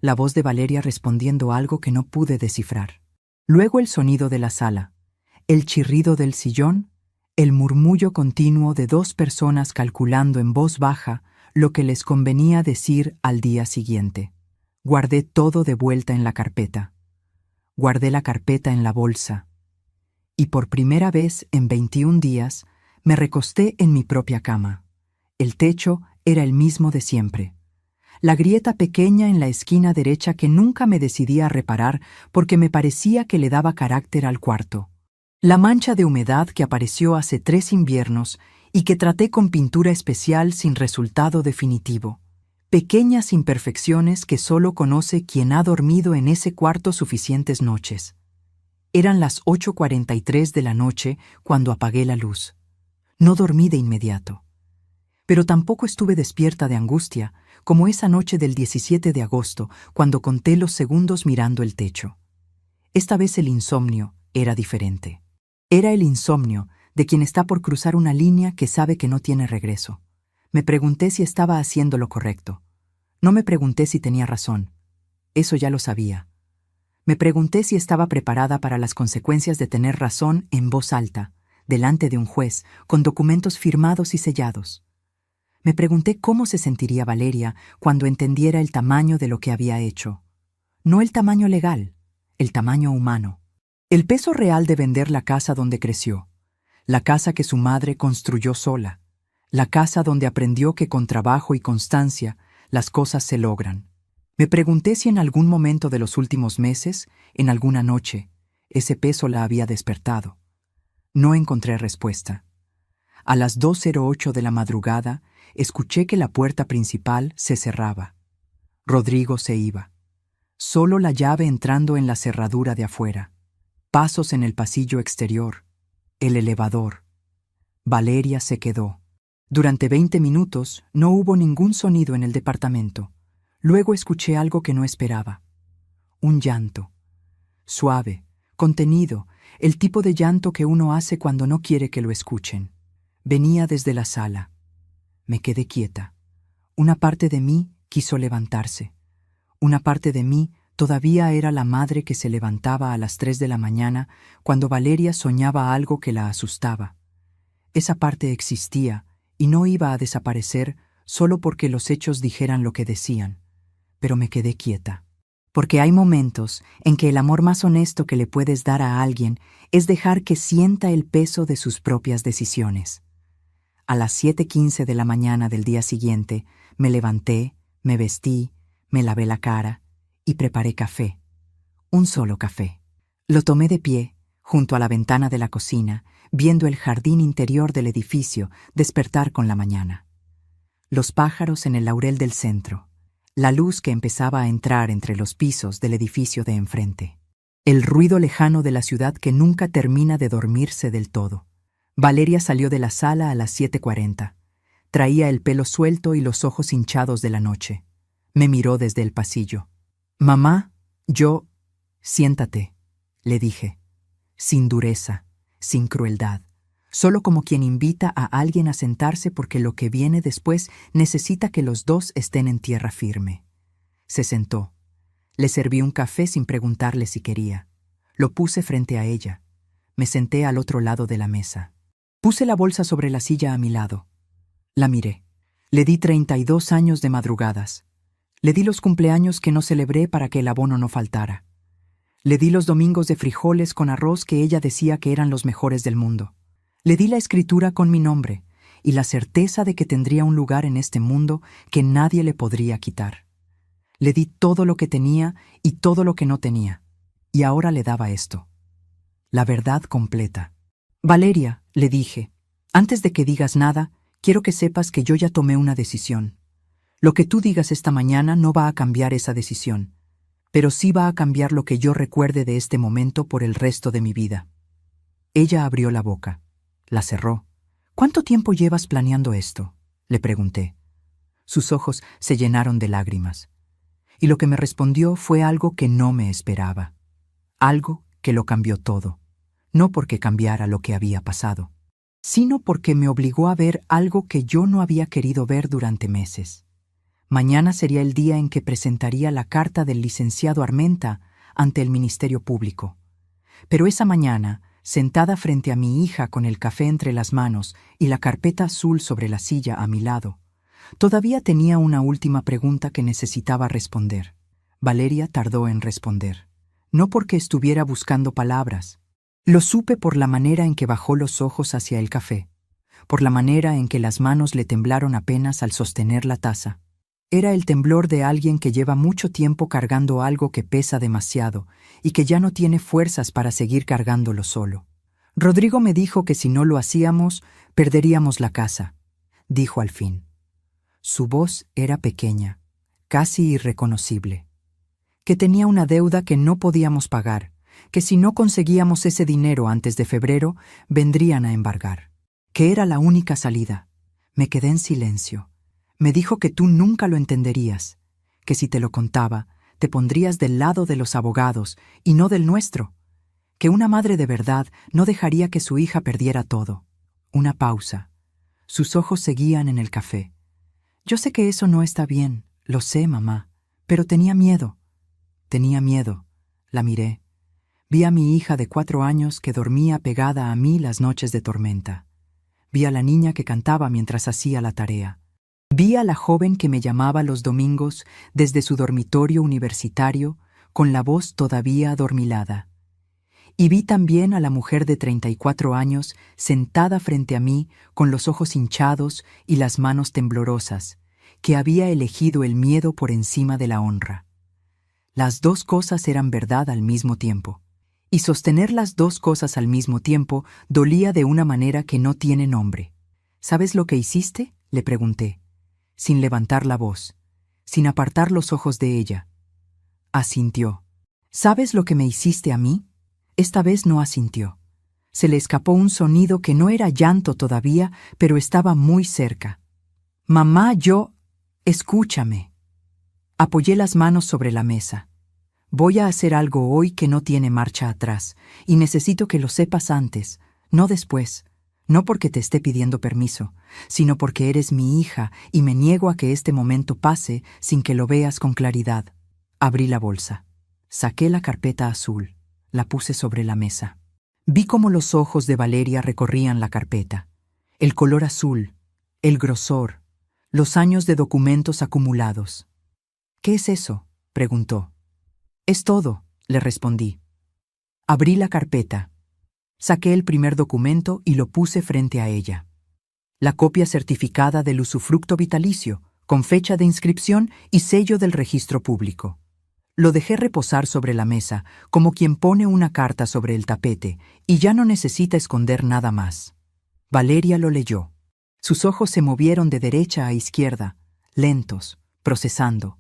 La voz de Valeria respondiendo algo que no pude descifrar. Luego el sonido de la sala, el chirrido del sillón, el murmullo continuo de dos personas calculando en voz baja lo que les convenía decir al día siguiente. Guardé todo de vuelta en la carpeta. Guardé la carpeta en la bolsa. Y por primera vez en 21 días me recosté en mi propia cama. El techo era el mismo de siempre. La grieta pequeña en la esquina derecha que nunca me decidí a reparar porque me parecía que le daba carácter al cuarto. La mancha de humedad que apareció hace 3 inviernos y que traté con pintura especial sin resultado definitivo. Pequeñas imperfecciones que solo conoce quien ha dormido en ese cuarto suficientes noches. Eran las 8:43 de la noche cuando apagué la luz. No dormí de inmediato. Pero tampoco estuve despierta de angustia, como esa noche del 17 de agosto, cuando conté los segundos mirando el techo. Esta vez el insomnio era diferente. Era el insomnio de quien está por cruzar una línea que sabe que no tiene regreso. Me pregunté si estaba haciendo lo correcto. No me pregunté si tenía razón. Eso ya lo sabía. Me pregunté si estaba preparada para las consecuencias de tener razón en voz alta, delante de un juez, con documentos firmados y sellados. Me pregunté cómo se sentiría Valeria cuando entendiera el tamaño de lo que había hecho. No el tamaño legal, el tamaño humano. El peso real de vender la casa donde creció, la casa que su madre construyó sola, la casa donde aprendió que con trabajo y constancia las cosas se logran. Me pregunté si en algún momento de los últimos meses, en alguna noche, ese peso la había despertado. No encontré respuesta. A las 2:08 de la madrugada, escuché que la puerta principal se cerraba. Rodrigo se iba. Solo la llave entrando en la cerradura de afuera. Pasos en el pasillo exterior. El elevador. Valeria se quedó. Durante 20 minutos no hubo ningún sonido en el departamento. Luego escuché algo que no esperaba. Un llanto. Suave, contenido, el tipo de llanto que uno hace cuando no quiere que lo escuchen. Venía desde la sala. Me quedé quieta. Una parte de mí quiso levantarse. Una parte de mí todavía era la madre que se levantaba a las 3 de la mañana cuando Valeria soñaba algo que la asustaba. Esa parte existía y no iba a desaparecer solo porque los hechos dijeran lo que decían. Pero me quedé quieta. Porque hay momentos en que el amor más honesto que le puedes dar a alguien es dejar que sienta el peso de sus propias decisiones. A las 7:15 de la mañana del día siguiente, me levanté, me vestí, me lavé la cara y preparé café. Un solo café. Lo tomé de pie, junto a la ventana de la cocina, viendo el jardín interior del edificio despertar con la mañana. Los pájaros en el laurel del centro. La luz que empezaba a entrar entre los pisos del edificio de enfrente. El ruido lejano de la ciudad que nunca termina de dormirse del todo. Valeria salió de la sala a las 7:40. Traía el pelo suelto y los ojos hinchados de la noche. Me miró desde el pasillo. «Mamá, siéntate», le dije. Sin dureza, sin crueldad. Solo como quien invita a alguien a sentarse porque lo que viene después necesita que los dos estén en tierra firme. Se sentó. Le serví un café sin preguntarle si quería. Lo puse frente a ella. Me senté al otro lado de la mesa. Puse la bolsa sobre la silla a mi lado. La miré. Le di 32 años de madrugadas. Le di los cumpleaños que no celebré para que el abono no faltara. Le di los domingos de frijoles con arroz que ella decía que eran los mejores del mundo. Le di la escritura con mi nombre y la certeza de que tendría un lugar en este mundo que nadie le podría quitar. Le di todo lo que tenía y todo lo que no tenía. Y ahora le daba esto. La verdad completa. «Valeria», le dije, «antes de que digas nada, quiero que sepas que yo ya tomé una decisión. Lo que tú digas esta mañana no va a cambiar esa decisión, pero sí va a cambiar lo que yo recuerde de este momento por el resto de mi vida». Ella abrió la boca. La cerró. «¿Cuánto tiempo llevas planeando esto?», le pregunté. Sus ojos se llenaron de lágrimas. Y lo que me respondió fue algo que no me esperaba. Algo que lo cambió todo. no porque cambiara lo que había pasado, sino porque me obligó a ver algo que yo no había querido ver durante meses. Mañana sería el día en que presentaría la carta del licenciado Armenta ante el Ministerio Público. Pero esa mañana, sentada frente a mi hija con el café entre las manos y la carpeta azul sobre la silla a mi lado, todavía tenía una última pregunta que necesitaba responder. Valeria tardó en responder. No porque estuviera buscando palabras. Lo supe por la manera en que bajó los ojos hacia el café, por la manera en que las manos le temblaron apenas al sostener la taza. Era el temblor de alguien que lleva mucho tiempo cargando algo que pesa demasiado y que ya no tiene fuerzas para seguir cargándolo solo. Rodrigo me dijo que si no lo hacíamos, perderíamos la casa, dijo al fin. Su voz era pequeña, casi irreconocible. Que tenía una deuda que no podíamos pagar, que si no conseguíamos ese dinero antes de febrero, vendrían a embargar. Que era la única salida. Me quedé en silencio. Me dijo que tú nunca lo entenderías, que si te lo contaba, te pondrías del lado de los abogados y no del nuestro, que una madre de verdad no dejaría que su hija perdiera todo. Una pausa. Sus ojos seguían en el café. Yo sé que eso no está bien, lo sé, mamá, pero tenía miedo. Tenía miedo. La miré. Vi a mi hija de 4 años que dormía pegada a mí las noches de tormenta. Vi a la niña que cantaba mientras hacía la tarea. Vi a la joven que me llamaba los domingos desde su dormitorio universitario con la voz todavía adormilada. Y vi también a la mujer de 34 años sentada frente a mí con los ojos hinchados y las manos temblorosas, que había elegido el miedo por encima de la honra. Las dos cosas eran verdad al mismo tiempo. Y sostener las dos cosas al mismo tiempo dolía de una manera que no tiene nombre. ¿Sabes lo que hiciste?, le pregunté, sin levantar la voz, sin apartar los ojos de ella. Asintió. ¿Sabes lo que me hiciste a mí? Esta vez no asintió. Se le escapó un sonido que no era llanto todavía, pero estaba muy cerca. Mamá, escúchame. Apoyé las manos sobre la mesa. Voy a hacer algo hoy que no tiene marcha atrás, y necesito que lo sepas antes, no después. No porque te esté pidiendo permiso, sino porque eres mi hija y me niego a que este momento pase sin que lo veas con claridad. Abrí la bolsa. Saqué la carpeta azul. La puse sobre la mesa. Vi cómo los ojos de Valeria recorrían la carpeta. El color azul, el grosor, los años de documentos acumulados. ¿Qué es eso?, preguntó. Es todo, le respondí. Abrí la carpeta. Saqué el primer documento y lo puse frente a ella. La copia certificada del usufructo vitalicio, con fecha de inscripción y sello del registro público. Lo dejé reposar sobre la mesa, como quien pone una carta sobre el tapete, y ya no necesita esconder nada más. Valeria lo leyó. Sus ojos se movieron de derecha a izquierda, lentos, procesando.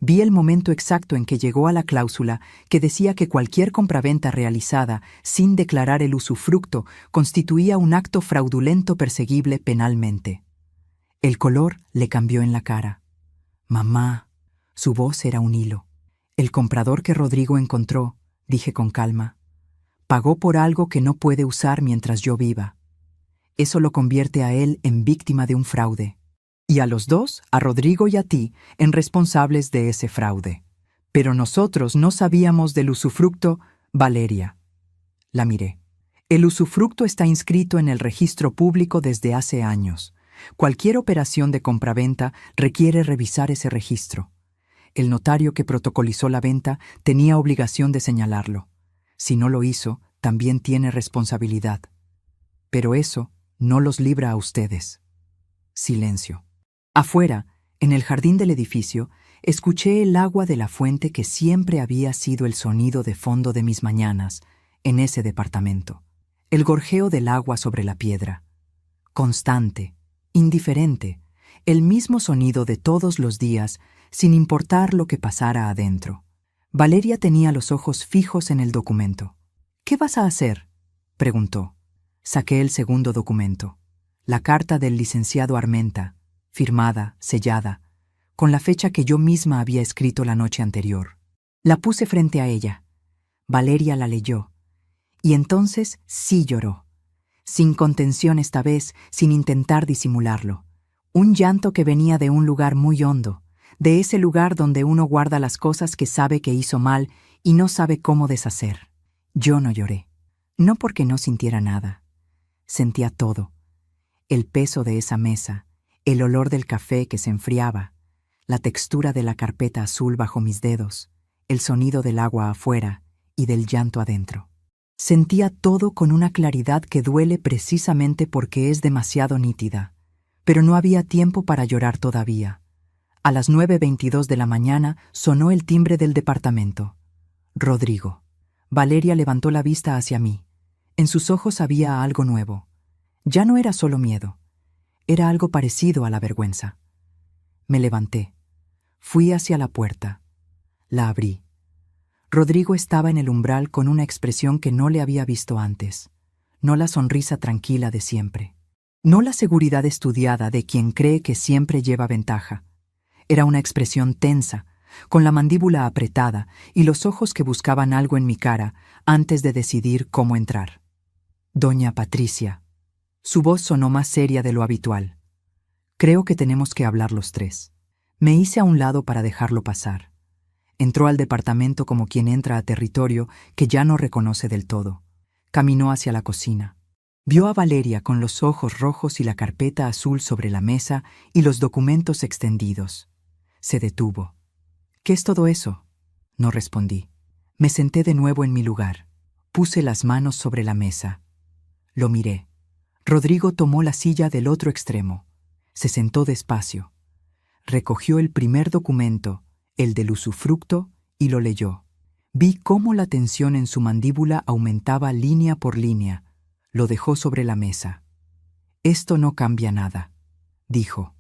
Vi el momento exacto en que llegó a la cláusula que decía que cualquier compraventa realizada sin declarar el usufructo constituía un acto fraudulento perseguible penalmente. El color le cambió en la cara. Mamá, su voz era un hilo. El comprador que Rodrigo encontró, dije con calma, pagó por algo que no puede usar mientras yo viva. Eso lo convierte a él en víctima de un fraude. Y a los dos, a Rodrigo y a ti, en responsables de ese fraude. Pero nosotros no sabíamos del usufructo, Valeria. La miré. El usufructo está inscrito en el registro público desde hace años. Cualquier operación de compraventa requiere revisar ese registro. El notario que protocolizó la venta tenía obligación de señalarlo. Si no lo hizo, también tiene responsabilidad. Pero eso no los libra a ustedes. Silencio. Afuera, en el jardín del edificio, escuché el agua de la fuente que siempre había sido el sonido de fondo de mis mañanas en ese departamento. El gorjeo del agua sobre la piedra. Constante, indiferente, el mismo sonido de todos los días, sin importar lo que pasara adentro. Valeria tenía los ojos fijos en el documento. ¿Qué vas a hacer?, preguntó. Saqué el segundo documento, la carta del licenciado Armenta, firmada, sellada, con la fecha que yo misma había escrito la noche anterior. La puse frente a ella. Valeria la leyó, Y entonces sí lloró, sin contención esta vez, sin intentar disimularlo. Un llanto que venía de un lugar muy hondo, de ese lugar donde uno guarda las cosas que sabe que hizo mal y no sabe cómo deshacer. Yo no lloré, no porque no sintiera nada. Sentía todo. El peso de esa mesa, el olor del café que se enfriaba, la textura de la carpeta azul bajo mis dedos, el sonido del agua afuera y del llanto adentro. Sentía todo con una claridad que duele precisamente porque es demasiado nítida, pero no había tiempo para llorar todavía. A las 9:22 de la mañana sonó el timbre del departamento. Rodrigo. Valeria levantó la vista hacia mí. En sus ojos había algo nuevo. Ya no era solo miedo. Era algo parecido a la vergüenza. Me levanté. Fui hacia la puerta. La abrí. Rodrigo estaba en el umbral con una expresión que no le había visto antes. No la sonrisa tranquila de siempre. No la seguridad estudiada de quien cree que siempre lleva ventaja. Era una expresión tensa, con la mandíbula apretada y los ojos que buscaban algo en mi cara antes de decidir cómo entrar. Doña Patricia. Su voz sonó más seria de lo habitual. Creo que tenemos que hablar los tres. Me hice a un lado para dejarlo pasar. Entró al departamento como quien entra a territorio que ya no reconoce del todo. Caminó hacia la cocina. Vio a Valeria con los ojos rojos y la carpeta azul sobre la mesa y los documentos extendidos. Se detuvo. ¿Qué es todo eso? No respondí. Me senté de nuevo en mi lugar. Puse las manos sobre la mesa. Lo miré. Rodrigo tomó la silla del otro extremo. Se sentó despacio. Recogió el primer documento, el del usufructo, y lo leyó. Vi cómo la tensión en su mandíbula aumentaba línea por línea. Lo dejó sobre la mesa. Esto no cambia nada, dijo.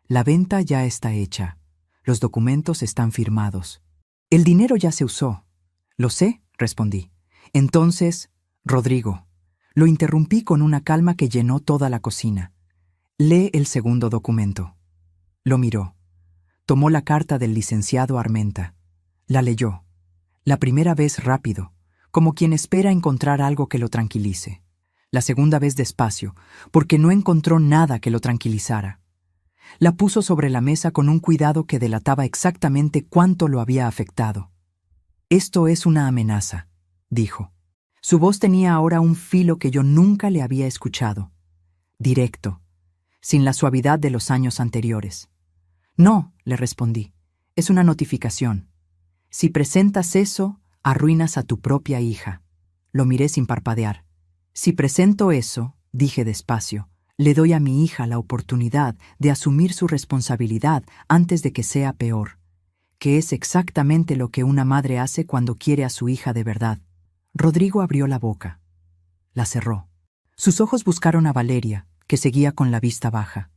La venta ya está hecha. Los documentos están firmados. El dinero ya se usó. Lo sé, respondí. Entonces, Rodrigo. Lo interrumpí con una calma que llenó toda la cocina. Lee el segundo documento. Lo miró. Tomó la carta del licenciado Armenta. La leyó. La primera vez rápido, como quien espera encontrar algo que lo tranquilice. La segunda vez despacio, porque no encontró nada que lo tranquilizara. La puso sobre la mesa con un cuidado que delataba exactamente cuánto lo había afectado. Esto es una amenaza, dijo. Su voz tenía ahora un filo que yo nunca le había escuchado. Directo, sin la suavidad de los años anteriores. No, le respondí, es una notificación. Si presentas eso, arruinas a tu propia hija. Lo miré sin parpadear. Si presento eso, dije despacio, le doy a mi hija la oportunidad de asumir su responsabilidad antes de que sea peor, que es exactamente lo que una madre hace cuando quiere a su hija de verdad. Rodrigo abrió la boca. La cerró. Sus ojos buscaron a Valeria, que seguía con la vista baja.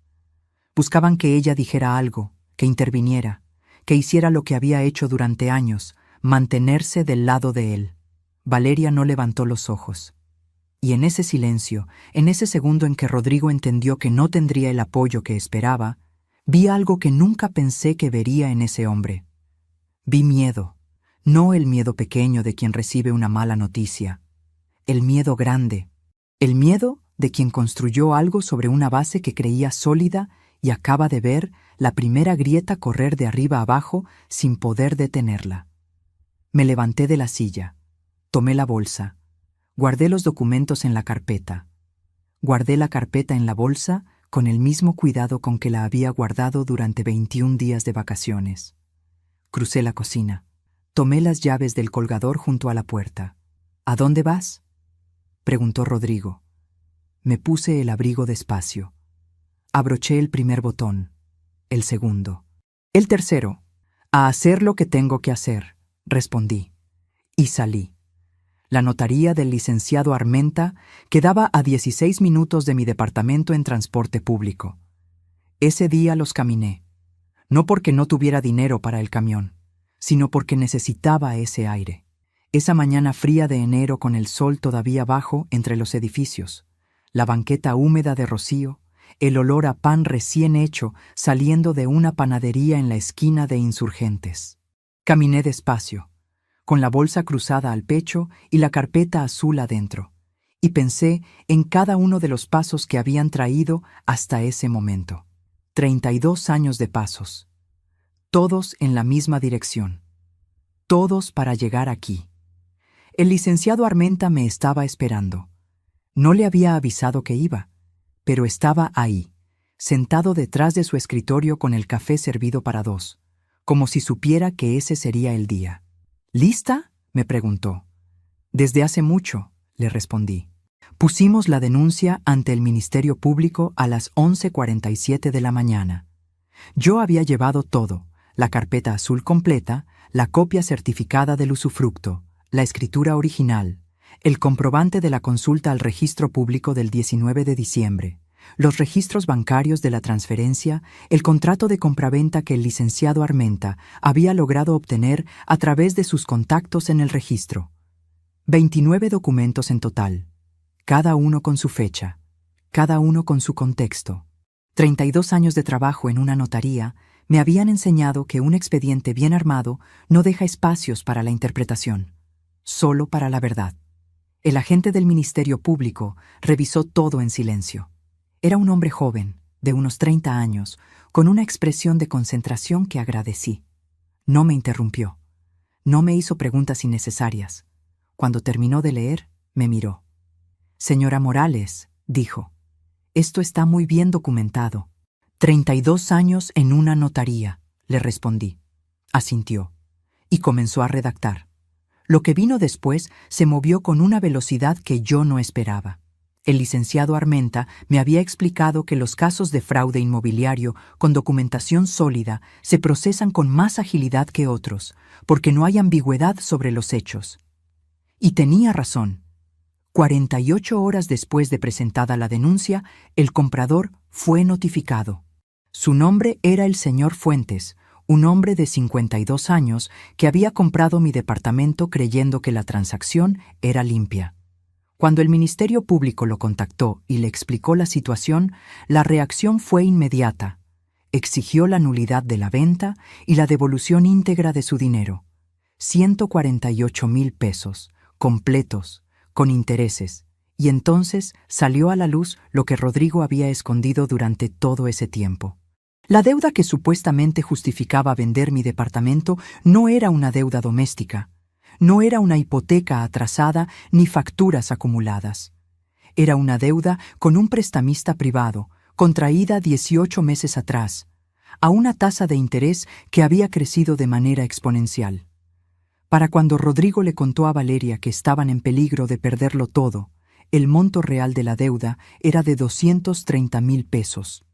Buscaban que ella dijera algo, que interviniera, que hiciera lo que había hecho durante años, mantenerse del lado de él. Valeria no levantó los ojos. Y en ese silencio, en ese segundo en que Rodrigo entendió que no tendría el apoyo que esperaba, vi algo que nunca pensé que vería en ese hombre. Vi miedo, no el miedo pequeño de quien recibe una mala noticia, el miedo grande, el miedo de quien construyó algo sobre una base que creía sólida y acaba de ver la primera grieta correr de arriba abajo sin poder detenerla. Me levanté de la silla, tomé la bolsa, guardé los documentos en la carpeta. Guardé la carpeta en la bolsa con el mismo cuidado con que la había guardado durante 21 días de vacaciones. Crucé la cocina. Tomé las llaves del colgador junto a la puerta. ¿A dónde vas?, preguntó Rodrigo. Me puse el abrigo despacio. Abroché el primer botón, el segundo, el tercero. A hacer lo que tengo que hacer, respondí. Y salí. La notaría del licenciado Armenta quedaba a 16 minutos de mi departamento en transporte público. Ese día los caminé, no porque no tuviera dinero para el camión, sino porque necesitaba ese aire. Esa mañana fría de enero con el sol todavía bajo entre los edificios, la banqueta húmeda de rocío, el olor a pan recién hecho saliendo de una panadería en la esquina de Insurgentes. Caminé despacio, con la bolsa cruzada al pecho y la carpeta azul adentro, y pensé en cada uno de los pasos que habían traído hasta ese momento. 32 años de pasos, todos en la misma dirección, todos para llegar aquí. El licenciado Armenta me estaba esperando. No le había avisado que iba, pero estaba ahí, sentado detrás de su escritorio con el café servido para dos, como si supiera que ese sería el día. ¿Lista?, me preguntó. Desde hace mucho, le respondí. Pusimos la denuncia ante el Ministerio Público a las 11:47 de la mañana. Yo había llevado todo, la carpeta azul completa, la copia certificada del usufructo, la escritura original, el comprobante de la consulta al registro público del 19 de diciembre, los registros bancarios de la transferencia, el contrato de compraventa que el licenciado Armenta había logrado obtener a través de sus contactos en el registro. 29 documentos en total, cada uno con su fecha, cada uno con su contexto. 32 años de trabajo en una notaría me habían enseñado que un expediente bien armado no deja espacios para la interpretación, solo para la verdad. El agente del Ministerio Público revisó todo en silencio. Era un hombre joven, de unos 30 años, con una expresión de concentración que agradecí. No me interrumpió. No me hizo preguntas innecesarias. Cuando terminó de leer, me miró. «Señora Morales», dijo, «esto está muy bien documentado». 32 años en una notaría, le respondí. Asintió, y comenzó a redactar. Lo que vino después se movió con una velocidad que yo no esperaba. El licenciado Armenta me había explicado que los casos de fraude inmobiliario con documentación sólida se procesan con más agilidad que otros, porque no hay ambigüedad sobre los hechos. Y tenía razón. 48 horas después de presentada la denuncia, el comprador fue notificado. Su nombre era el señor Fuentes, un hombre de 52 años que había comprado mi departamento creyendo que la transacción era limpia. Cuando el Ministerio Público lo contactó y le explicó la situación, la reacción fue inmediata. Exigió la nulidad de la venta y la devolución íntegra de su dinero. 148,000 pesos, completos, con intereses, y entonces salió a la luz lo que Rodrigo había escondido durante todo ese tiempo. La deuda que supuestamente justificaba vender mi departamento no era una deuda doméstica. No era una hipoteca atrasada ni facturas acumuladas. Era una deuda con un prestamista privado, contraída 18 meses atrás, a una tasa de interés que había crecido de manera exponencial. Para cuando Rodrigo le contó a Valeria que estaban en peligro de perderlo todo, el monto real de la deuda era de 230,000 pesos.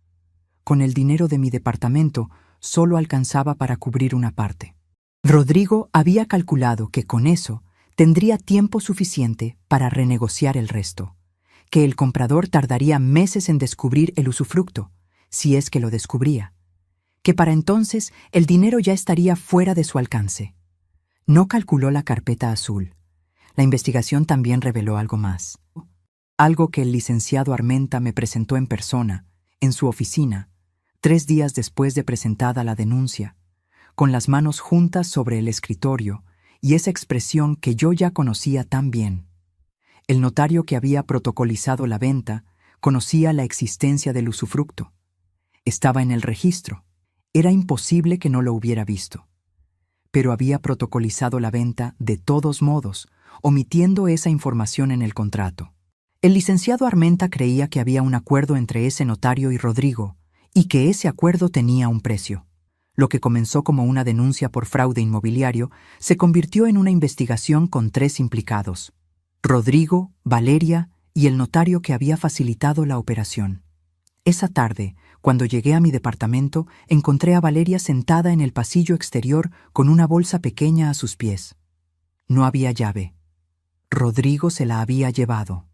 Con el dinero de mi departamento solo alcanzaba para cubrir una parte. Rodrigo había calculado que con eso tendría tiempo suficiente para renegociar el resto, que el comprador tardaría meses en descubrir el usufructo, si es que lo descubría, que para entonces el dinero ya estaría fuera de su alcance. No calculó la carpeta azul. La investigación también reveló algo más. Algo que el licenciado Armenta me presentó en persona, en su oficina, 3 días después de presentada la denuncia, con las manos juntas sobre el escritorio y esa expresión que yo ya conocía tan bien. El notario que había protocolizado la venta conocía la existencia del usufructo. Estaba en el registro. Era imposible que no lo hubiera visto. Pero había protocolizado la venta de todos modos, omitiendo esa información en el contrato. El licenciado Armenta creía que había un acuerdo entre ese notario y Rodrigo, y que ese acuerdo tenía un precio. Lo que comenzó como una denuncia por fraude inmobiliario se convirtió en una investigación con 3 implicados: Rodrigo, Valeria y el notario que había facilitado la operación. Esa tarde, cuando llegué a mi departamento, encontré a Valeria sentada en el pasillo exterior con una bolsa pequeña a sus pies. No había llave. Rodrigo se la había llevado.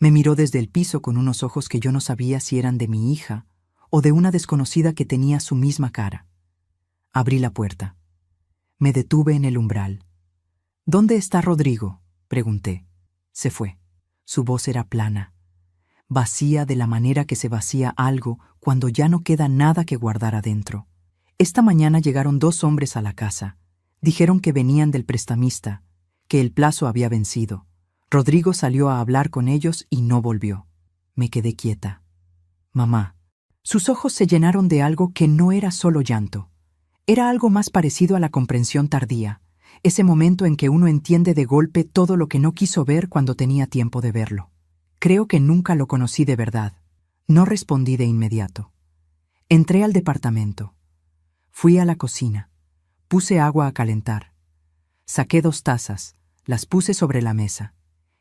Me miró desde el piso con unos ojos que yo no sabía si eran de mi hija o de una desconocida que tenía su misma cara. Abrí la puerta. Me detuve en el umbral. «¿Dónde está Rodrigo?», pregunté. Se fue. Su voz era plana, vacía de la manera que se vacía algo cuando ya no queda nada que guardar adentro. Esta mañana llegaron 2 hombres a la casa. Dijeron que venían del prestamista, que el plazo había vencido. Rodrigo salió a hablar con ellos y no volvió. Me quedé quieta. Mamá. Sus ojos se llenaron de algo que no era solo llanto. Era algo más parecido a la comprensión tardía, ese momento en que uno entiende de golpe todo lo que no quiso ver cuando tenía tiempo de verlo. Creo que nunca lo conocí de verdad. No respondí de inmediato. Entré al departamento. Fui a la cocina. Puse agua a calentar. Saqué 2 tazas, las puse sobre la mesa.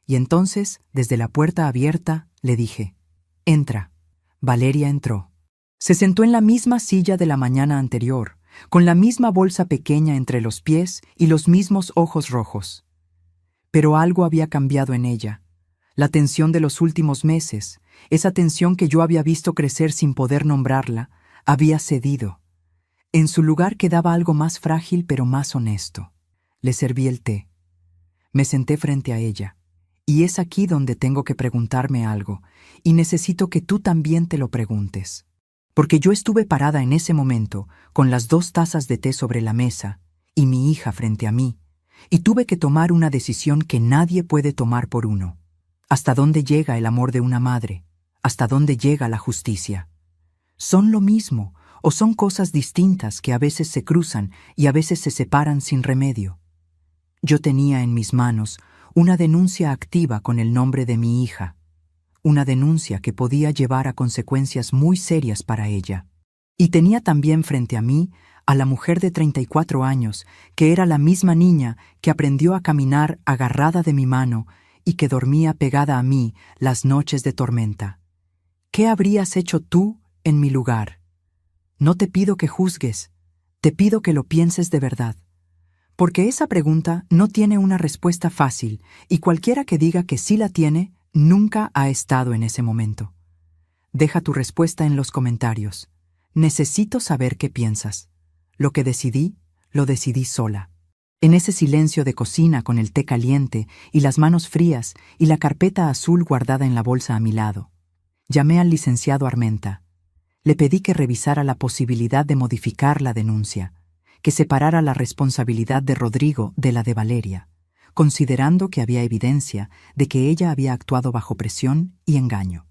Y entonces, desde la puerta abierta, le dije: «Entra». Valeria entró. Se sentó en la misma silla de la mañana anterior, con la misma bolsa pequeña entre los pies y los mismos ojos rojos. Pero algo había cambiado en ella. La tensión de los últimos meses, esa tensión que yo había visto crecer sin poder nombrarla, había cedido. En su lugar quedaba algo más frágil pero más honesto. Le serví el té. Me senté frente a ella. Y es aquí donde tengo que preguntarme algo, y necesito que tú también te lo preguntes. Porque yo estuve parada en ese momento, con las 2 tazas de té sobre la mesa, y mi hija frente a mí, y tuve que tomar una decisión que nadie puede tomar por uno. ¿Hasta dónde llega el amor de una madre? ¿Hasta dónde llega la justicia? ¿Son lo mismo, o son cosas distintas que a veces se cruzan y a veces se separan sin remedio? Yo tenía en mis manos una denuncia activa con el nombre de mi hija, una denuncia que podía llevar a consecuencias muy serias para ella. Y tenía también frente a mí a la mujer de 34 años, que era la misma niña que aprendió a caminar agarrada de mi mano y que dormía pegada a mí las noches de tormenta. ¿Qué habrías hecho tú en mi lugar? No te pido que juzgues, te pido que lo pienses de verdad. Porque esa pregunta no tiene una respuesta fácil y cualquiera que diga que sí la tiene, nunca ha estado en ese momento. Deja tu respuesta en los comentarios. Necesito saber qué piensas. Lo que decidí, lo decidí sola. En ese silencio de cocina con el té caliente y las manos frías y la carpeta azul guardada en la bolsa a mi lado. Llamé al licenciado Armenta. Le pedí que revisara la posibilidad de modificar la denuncia, que separara la responsabilidad de Rodrigo de la de Valeria, considerando que había evidencia de que ella había actuado bajo presión y engaño.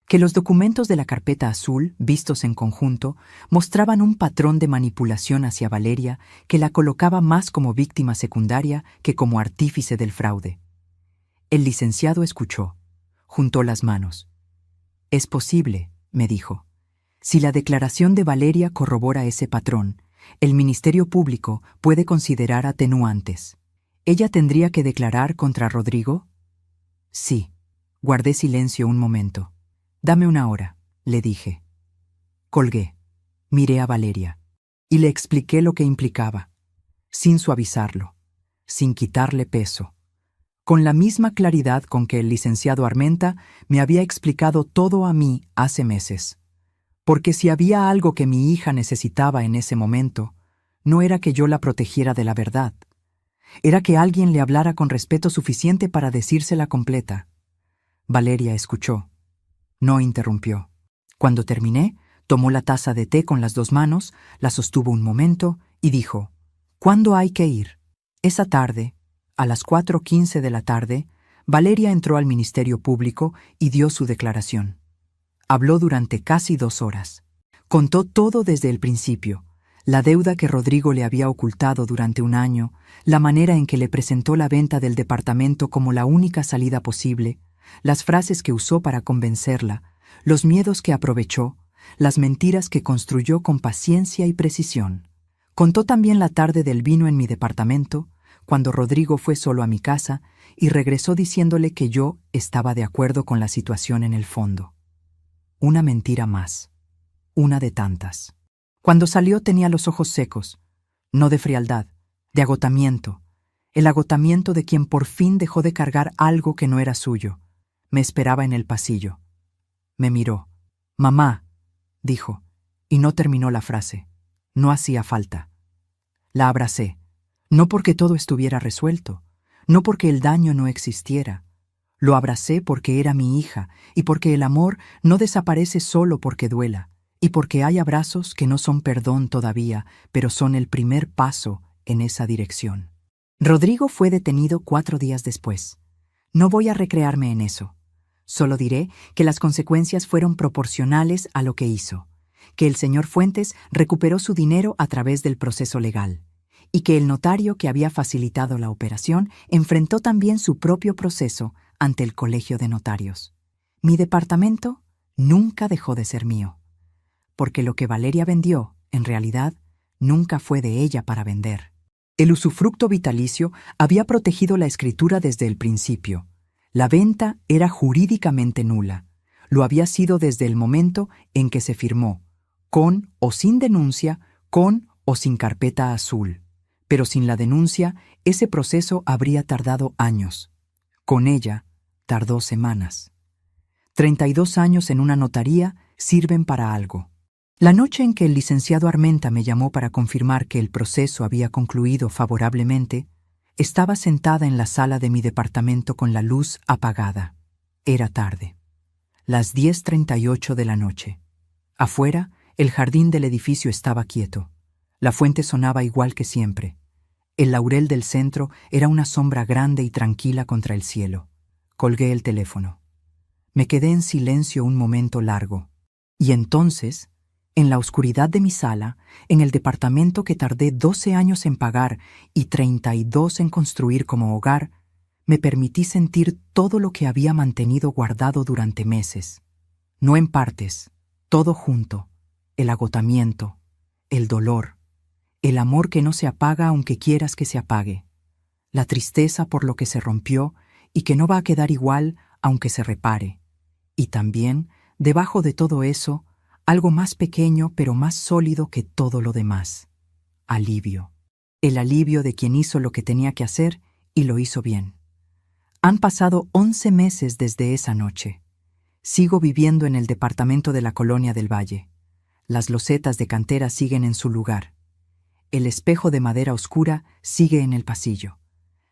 Que los documentos de la carpeta azul, vistos en conjunto, mostraban un patrón de manipulación hacia Valeria que la colocaba más como víctima secundaria que como artífice del fraude. El licenciado escuchó, juntó las manos. «Es posible», me dijo. «Si la declaración de Valeria corrobora ese patrón, el Ministerio Público puede considerar atenuantes. ¿Ella tendría que declarar contra Rodrigo?» «Sí». Guardé silencio un momento. «Dame 1 hora», le dije. Colgué. Miré a Valeria. Y le expliqué lo que implicaba, sin suavizarlo, sin quitarle peso, con la misma claridad con que el licenciado Armenta me había explicado todo a mí hace meses. Porque si había algo que mi hija necesitaba en ese momento, no era que yo la protegiera de la verdad. Era que alguien le hablara con respeto suficiente para decírsela completa. Valeria escuchó. No interrumpió. Cuando terminé, tomó la taza de té con las 2 manos, la sostuvo un momento y dijo: «¿Cuándo hay que ir?» Esa tarde, a las 4:15 de la tarde, Valeria entró al Ministerio Público y dio su declaración. Habló durante casi 2 horas. Contó todo desde el principio, la deuda que Rodrigo le había ocultado durante 1 año, la manera en que le presentó la venta del departamento como la única salida posible, las frases que usó para convencerla, los miedos que aprovechó, las mentiras que construyó con paciencia y precisión. Contó también la tarde del vino en mi departamento, cuando Rodrigo fue solo a mi casa y regresó diciéndole que yo estaba de acuerdo con la situación en el fondo. Una mentira más. Una de tantas. Cuando salió tenía los ojos secos, no de frialdad, de agotamiento, el agotamiento de quien por fin dejó de cargar algo que no era suyo. Me esperaba en el pasillo. Me miró. «Mamá», dijo, y no terminó la frase. No hacía falta. La abracé, no porque todo estuviera resuelto, no porque el daño no existiera. Lo abracé porque era mi hija y porque el amor no desaparece solo porque duela, y porque hay abrazos que no son perdón todavía, pero son el primer paso en esa dirección. Rodrigo fue detenido 4 días después. No voy a recrearme en eso. Solo diré que las consecuencias fueron proporcionales a lo que hizo, que el señor Fuentes recuperó su dinero a través del proceso legal, y que el notario que había facilitado la operación enfrentó también su propio proceso ante el Colegio de Notarios. Mi departamento nunca dejó de ser mío, porque lo que Valeria vendió, en realidad, nunca fue de ella para vender. El usufructo vitalicio había protegido la escritura desde el principio. La venta era jurídicamente nula. Lo había sido desde el momento en que se firmó, con o sin denuncia, con o sin carpeta azul. Pero sin la denuncia, ese proceso habría tardado años. Con ella, tardó semanas. 32 años en una notaría sirven para algo. La noche en que el licenciado Armenta me llamó para confirmar que el proceso había concluido favorablemente, estaba sentada en la sala de mi departamento con la luz apagada. Era tarde. Las 10:38 de la noche. Afuera, el jardín del edificio estaba quieto. La fuente sonaba igual que siempre. El laurel del centro era una sombra grande y tranquila contra el cielo. Colgué el teléfono. Me quedé en silencio un momento largo. Y entonces, en la oscuridad de mi sala, en el departamento que tardé 12 años en pagar y 32 en construir como hogar, me permití sentir todo lo que había mantenido guardado durante meses. No en partes, todo junto. El agotamiento, el dolor, el amor que no se apaga aunque quieras que se apague, la tristeza por lo que se rompió y que no va a quedar igual aunque se repare. Y también, debajo de todo eso, algo más pequeño pero más sólido que todo lo demás. Alivio. El alivio de quien hizo lo que tenía que hacer y lo hizo bien. Han pasado 11 meses desde esa noche. Sigo viviendo en el departamento de la Colonia del Valle. Las losetas de cantera siguen en su lugar. El espejo de madera oscura sigue en el pasillo.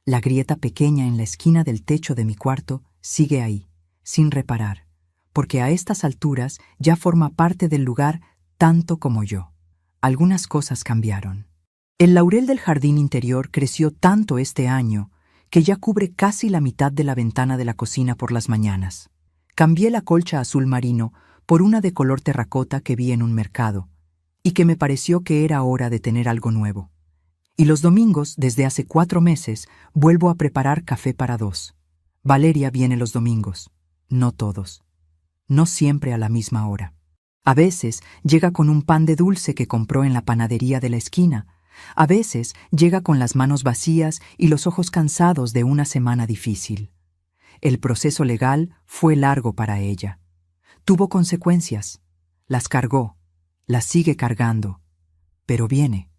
La grieta pequeña en la esquina del techo de mi cuarto sigue ahí, sin reparar, porque a estas alturas ya forma parte del lugar tanto como yo. Algunas cosas cambiaron. El laurel del jardín interior creció tanto este año que ya cubre casi la mitad de la ventana de la cocina por las mañanas. Cambié la colcha azul marino por una de color terracota que vi en un mercado, y que me pareció que era hora de tener algo nuevo. Y los domingos, desde hace 4 meses, vuelvo a preparar café para 2. Valeria viene los domingos, no todos. No siempre a la misma hora. A veces llega con un pan de dulce que compró en la panadería de la esquina. A veces llega con las manos vacías y los ojos cansados de una semana difícil. El proceso legal fue largo para ella. Tuvo consecuencias. Las cargó. Las sigue cargando. Pero viene.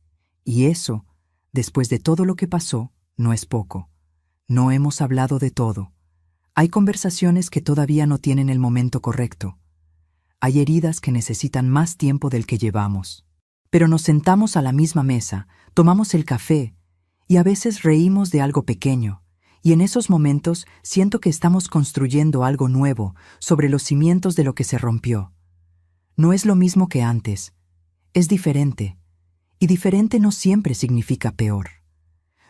Y eso, después de todo lo que pasó, no es poco. No hemos hablado de todo. Hay conversaciones que todavía no tienen el momento correcto. Hay heridas que necesitan más tiempo del que llevamos. Pero nos sentamos a la misma mesa, tomamos el café, y a veces reímos de algo pequeño, y en esos momentos siento que estamos construyendo algo nuevo sobre los cimientos de lo que se rompió. No es lo mismo que antes, es diferente, y diferente no siempre significa peor.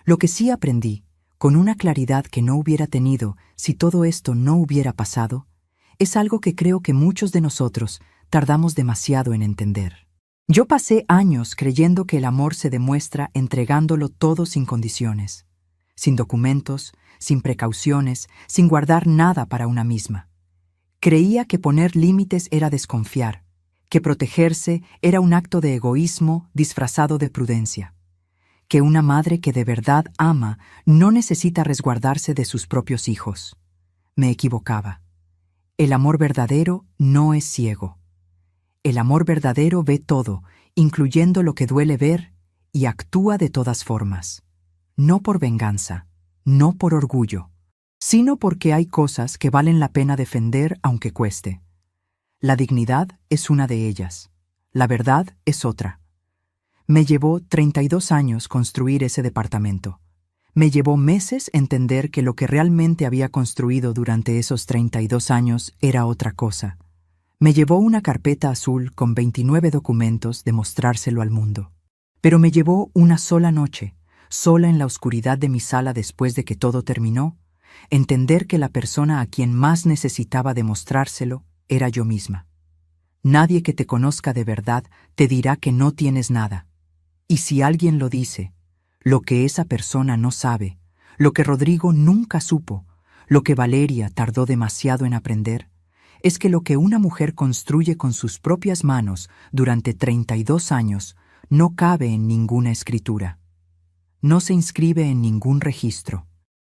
Lo que sí aprendí, con una claridad que no hubiera tenido si todo esto no hubiera pasado, es algo que creo que muchos de nosotros tardamos demasiado en entender. Yo pasé años creyendo que el amor se demuestra entregándolo todo sin condiciones, sin documentos, sin precauciones, sin guardar nada para una misma. Creía que poner límites era desconfiar, que protegerse era un acto de egoísmo disfrazado de prudencia, que una madre que de verdad ama no necesita resguardarse de sus propios hijos. Me equivocaba. El amor verdadero no es ciego. El amor verdadero ve todo, incluyendo lo que duele ver, y actúa de todas formas. No por venganza, no por orgullo, sino porque hay cosas que valen la pena defender aunque cueste. La dignidad es una de ellas. La verdad es otra. Me llevó 32 años construir ese departamento. Me llevó meses entender que lo que realmente había construido durante esos 32 años era otra cosa. Me llevó una carpeta azul con 29 documentos de mostrárselo al mundo. Pero me llevó una sola noche, sola en la oscuridad de mi sala después de que todo terminó, entender que la persona a quien más necesitaba demostrárselo era yo misma. Nadie que te conozca de verdad te dirá que no tienes nada. Y si alguien lo dice, lo que esa persona no sabe, lo que Rodrigo nunca supo, lo que Valeria tardó demasiado en aprender, es que lo que una mujer construye con sus propias manos durante 32 años no cabe en ninguna escritura. No se inscribe en ningún registro.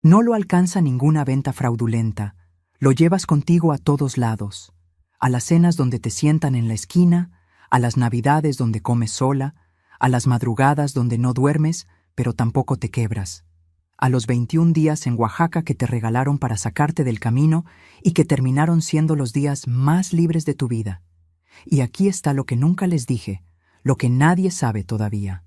No lo alcanza ninguna venta fraudulenta. Lo llevas contigo a todos lados. A las cenas donde te sientan en la esquina, a las navidades donde comes sola, a las madrugadas donde no duermes, pero tampoco te quebras. A los 21 días en Oaxaca que te regalaron para sacarte del camino y que terminaron siendo los días más libres de tu vida. Y aquí está lo que nunca les dije, lo que nadie sabe todavía.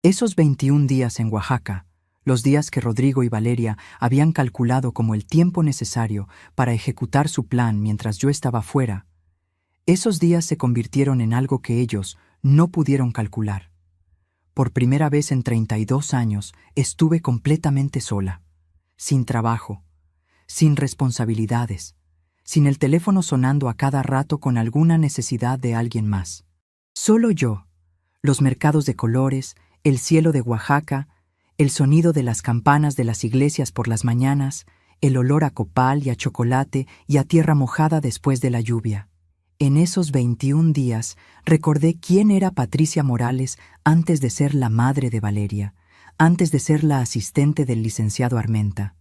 Esos 21 días en Oaxaca, los días que Rodrigo y Valeria habían calculado como el tiempo necesario para ejecutar su plan mientras yo estaba fuera, esos días se convirtieron en algo que ellos no pudieron calcular. Por primera vez en 32 años estuve completamente sola, sin trabajo, sin responsabilidades, sin el teléfono sonando a cada rato con alguna necesidad de alguien más. Solo yo, los mercados de colores, el cielo de Oaxaca, el sonido de las campanas de las iglesias por las mañanas, el olor a copal y a chocolate y a tierra mojada después de la lluvia. En esos 21 días recordé quién era Patricia Morales antes de ser la madre de Valeria, antes de ser la asistente del licenciado Armenta,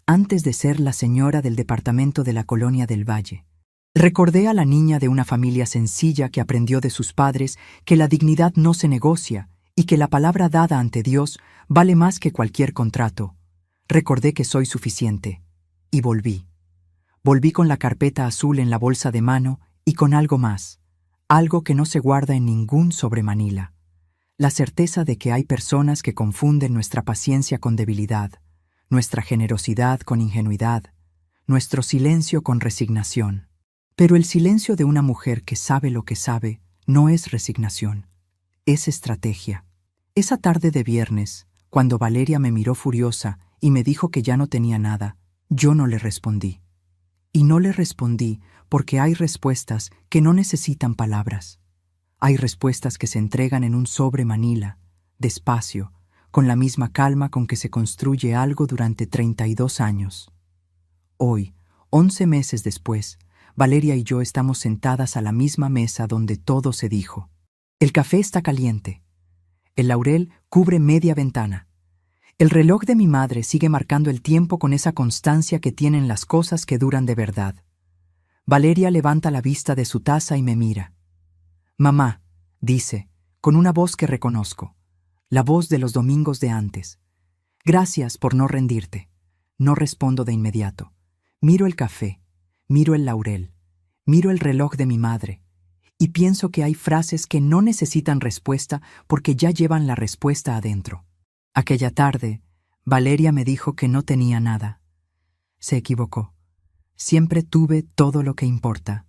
antes de ser la señora del departamento de la Colonia del Valle. Recordé a la niña de una familia sencilla que aprendió de sus padres que la dignidad no se negocia y que la palabra dada ante Dios vale más que cualquier contrato. Recordé que soy suficiente. Y volví. Volví con la carpeta azul en la bolsa de mano y con algo más, algo que no se guarda en ningún sobremanila. La certeza de que hay personas que confunden nuestra paciencia con debilidad, nuestra generosidad con ingenuidad, nuestro silencio con resignación. Pero el silencio de una mujer que sabe lo que sabe no es resignación, es estrategia. Esa tarde de viernes, cuando Valeria me miró furiosa y me dijo que ya no tenía nada, yo no le respondí. Y no le respondí porque hay respuestas que no necesitan palabras. Hay respuestas que se entregan en un sobre manila, despacio, con la misma calma con que se construye algo durante 32 años. Hoy, 11 meses después, Valeria y yo estamos sentadas a la misma mesa donde todo se dijo. El café está caliente. El laurel cubre media ventana. El reloj de mi madre sigue marcando el tiempo con esa constancia que tienen las cosas que duran de verdad. Valeria levanta la vista de su taza y me mira. «Mamá», dice, con una voz que reconozco, la voz de los domingos de antes. «Gracias por no rendirte». No respondo de inmediato. Miro el café, miro el laurel, miro el reloj de mi madre, y pienso que hay frases que no necesitan respuesta porque ya llevan la respuesta adentro. Aquella tarde, Valeria me dijo que no tenía nada. Se equivocó. Siempre tuve todo lo que importa.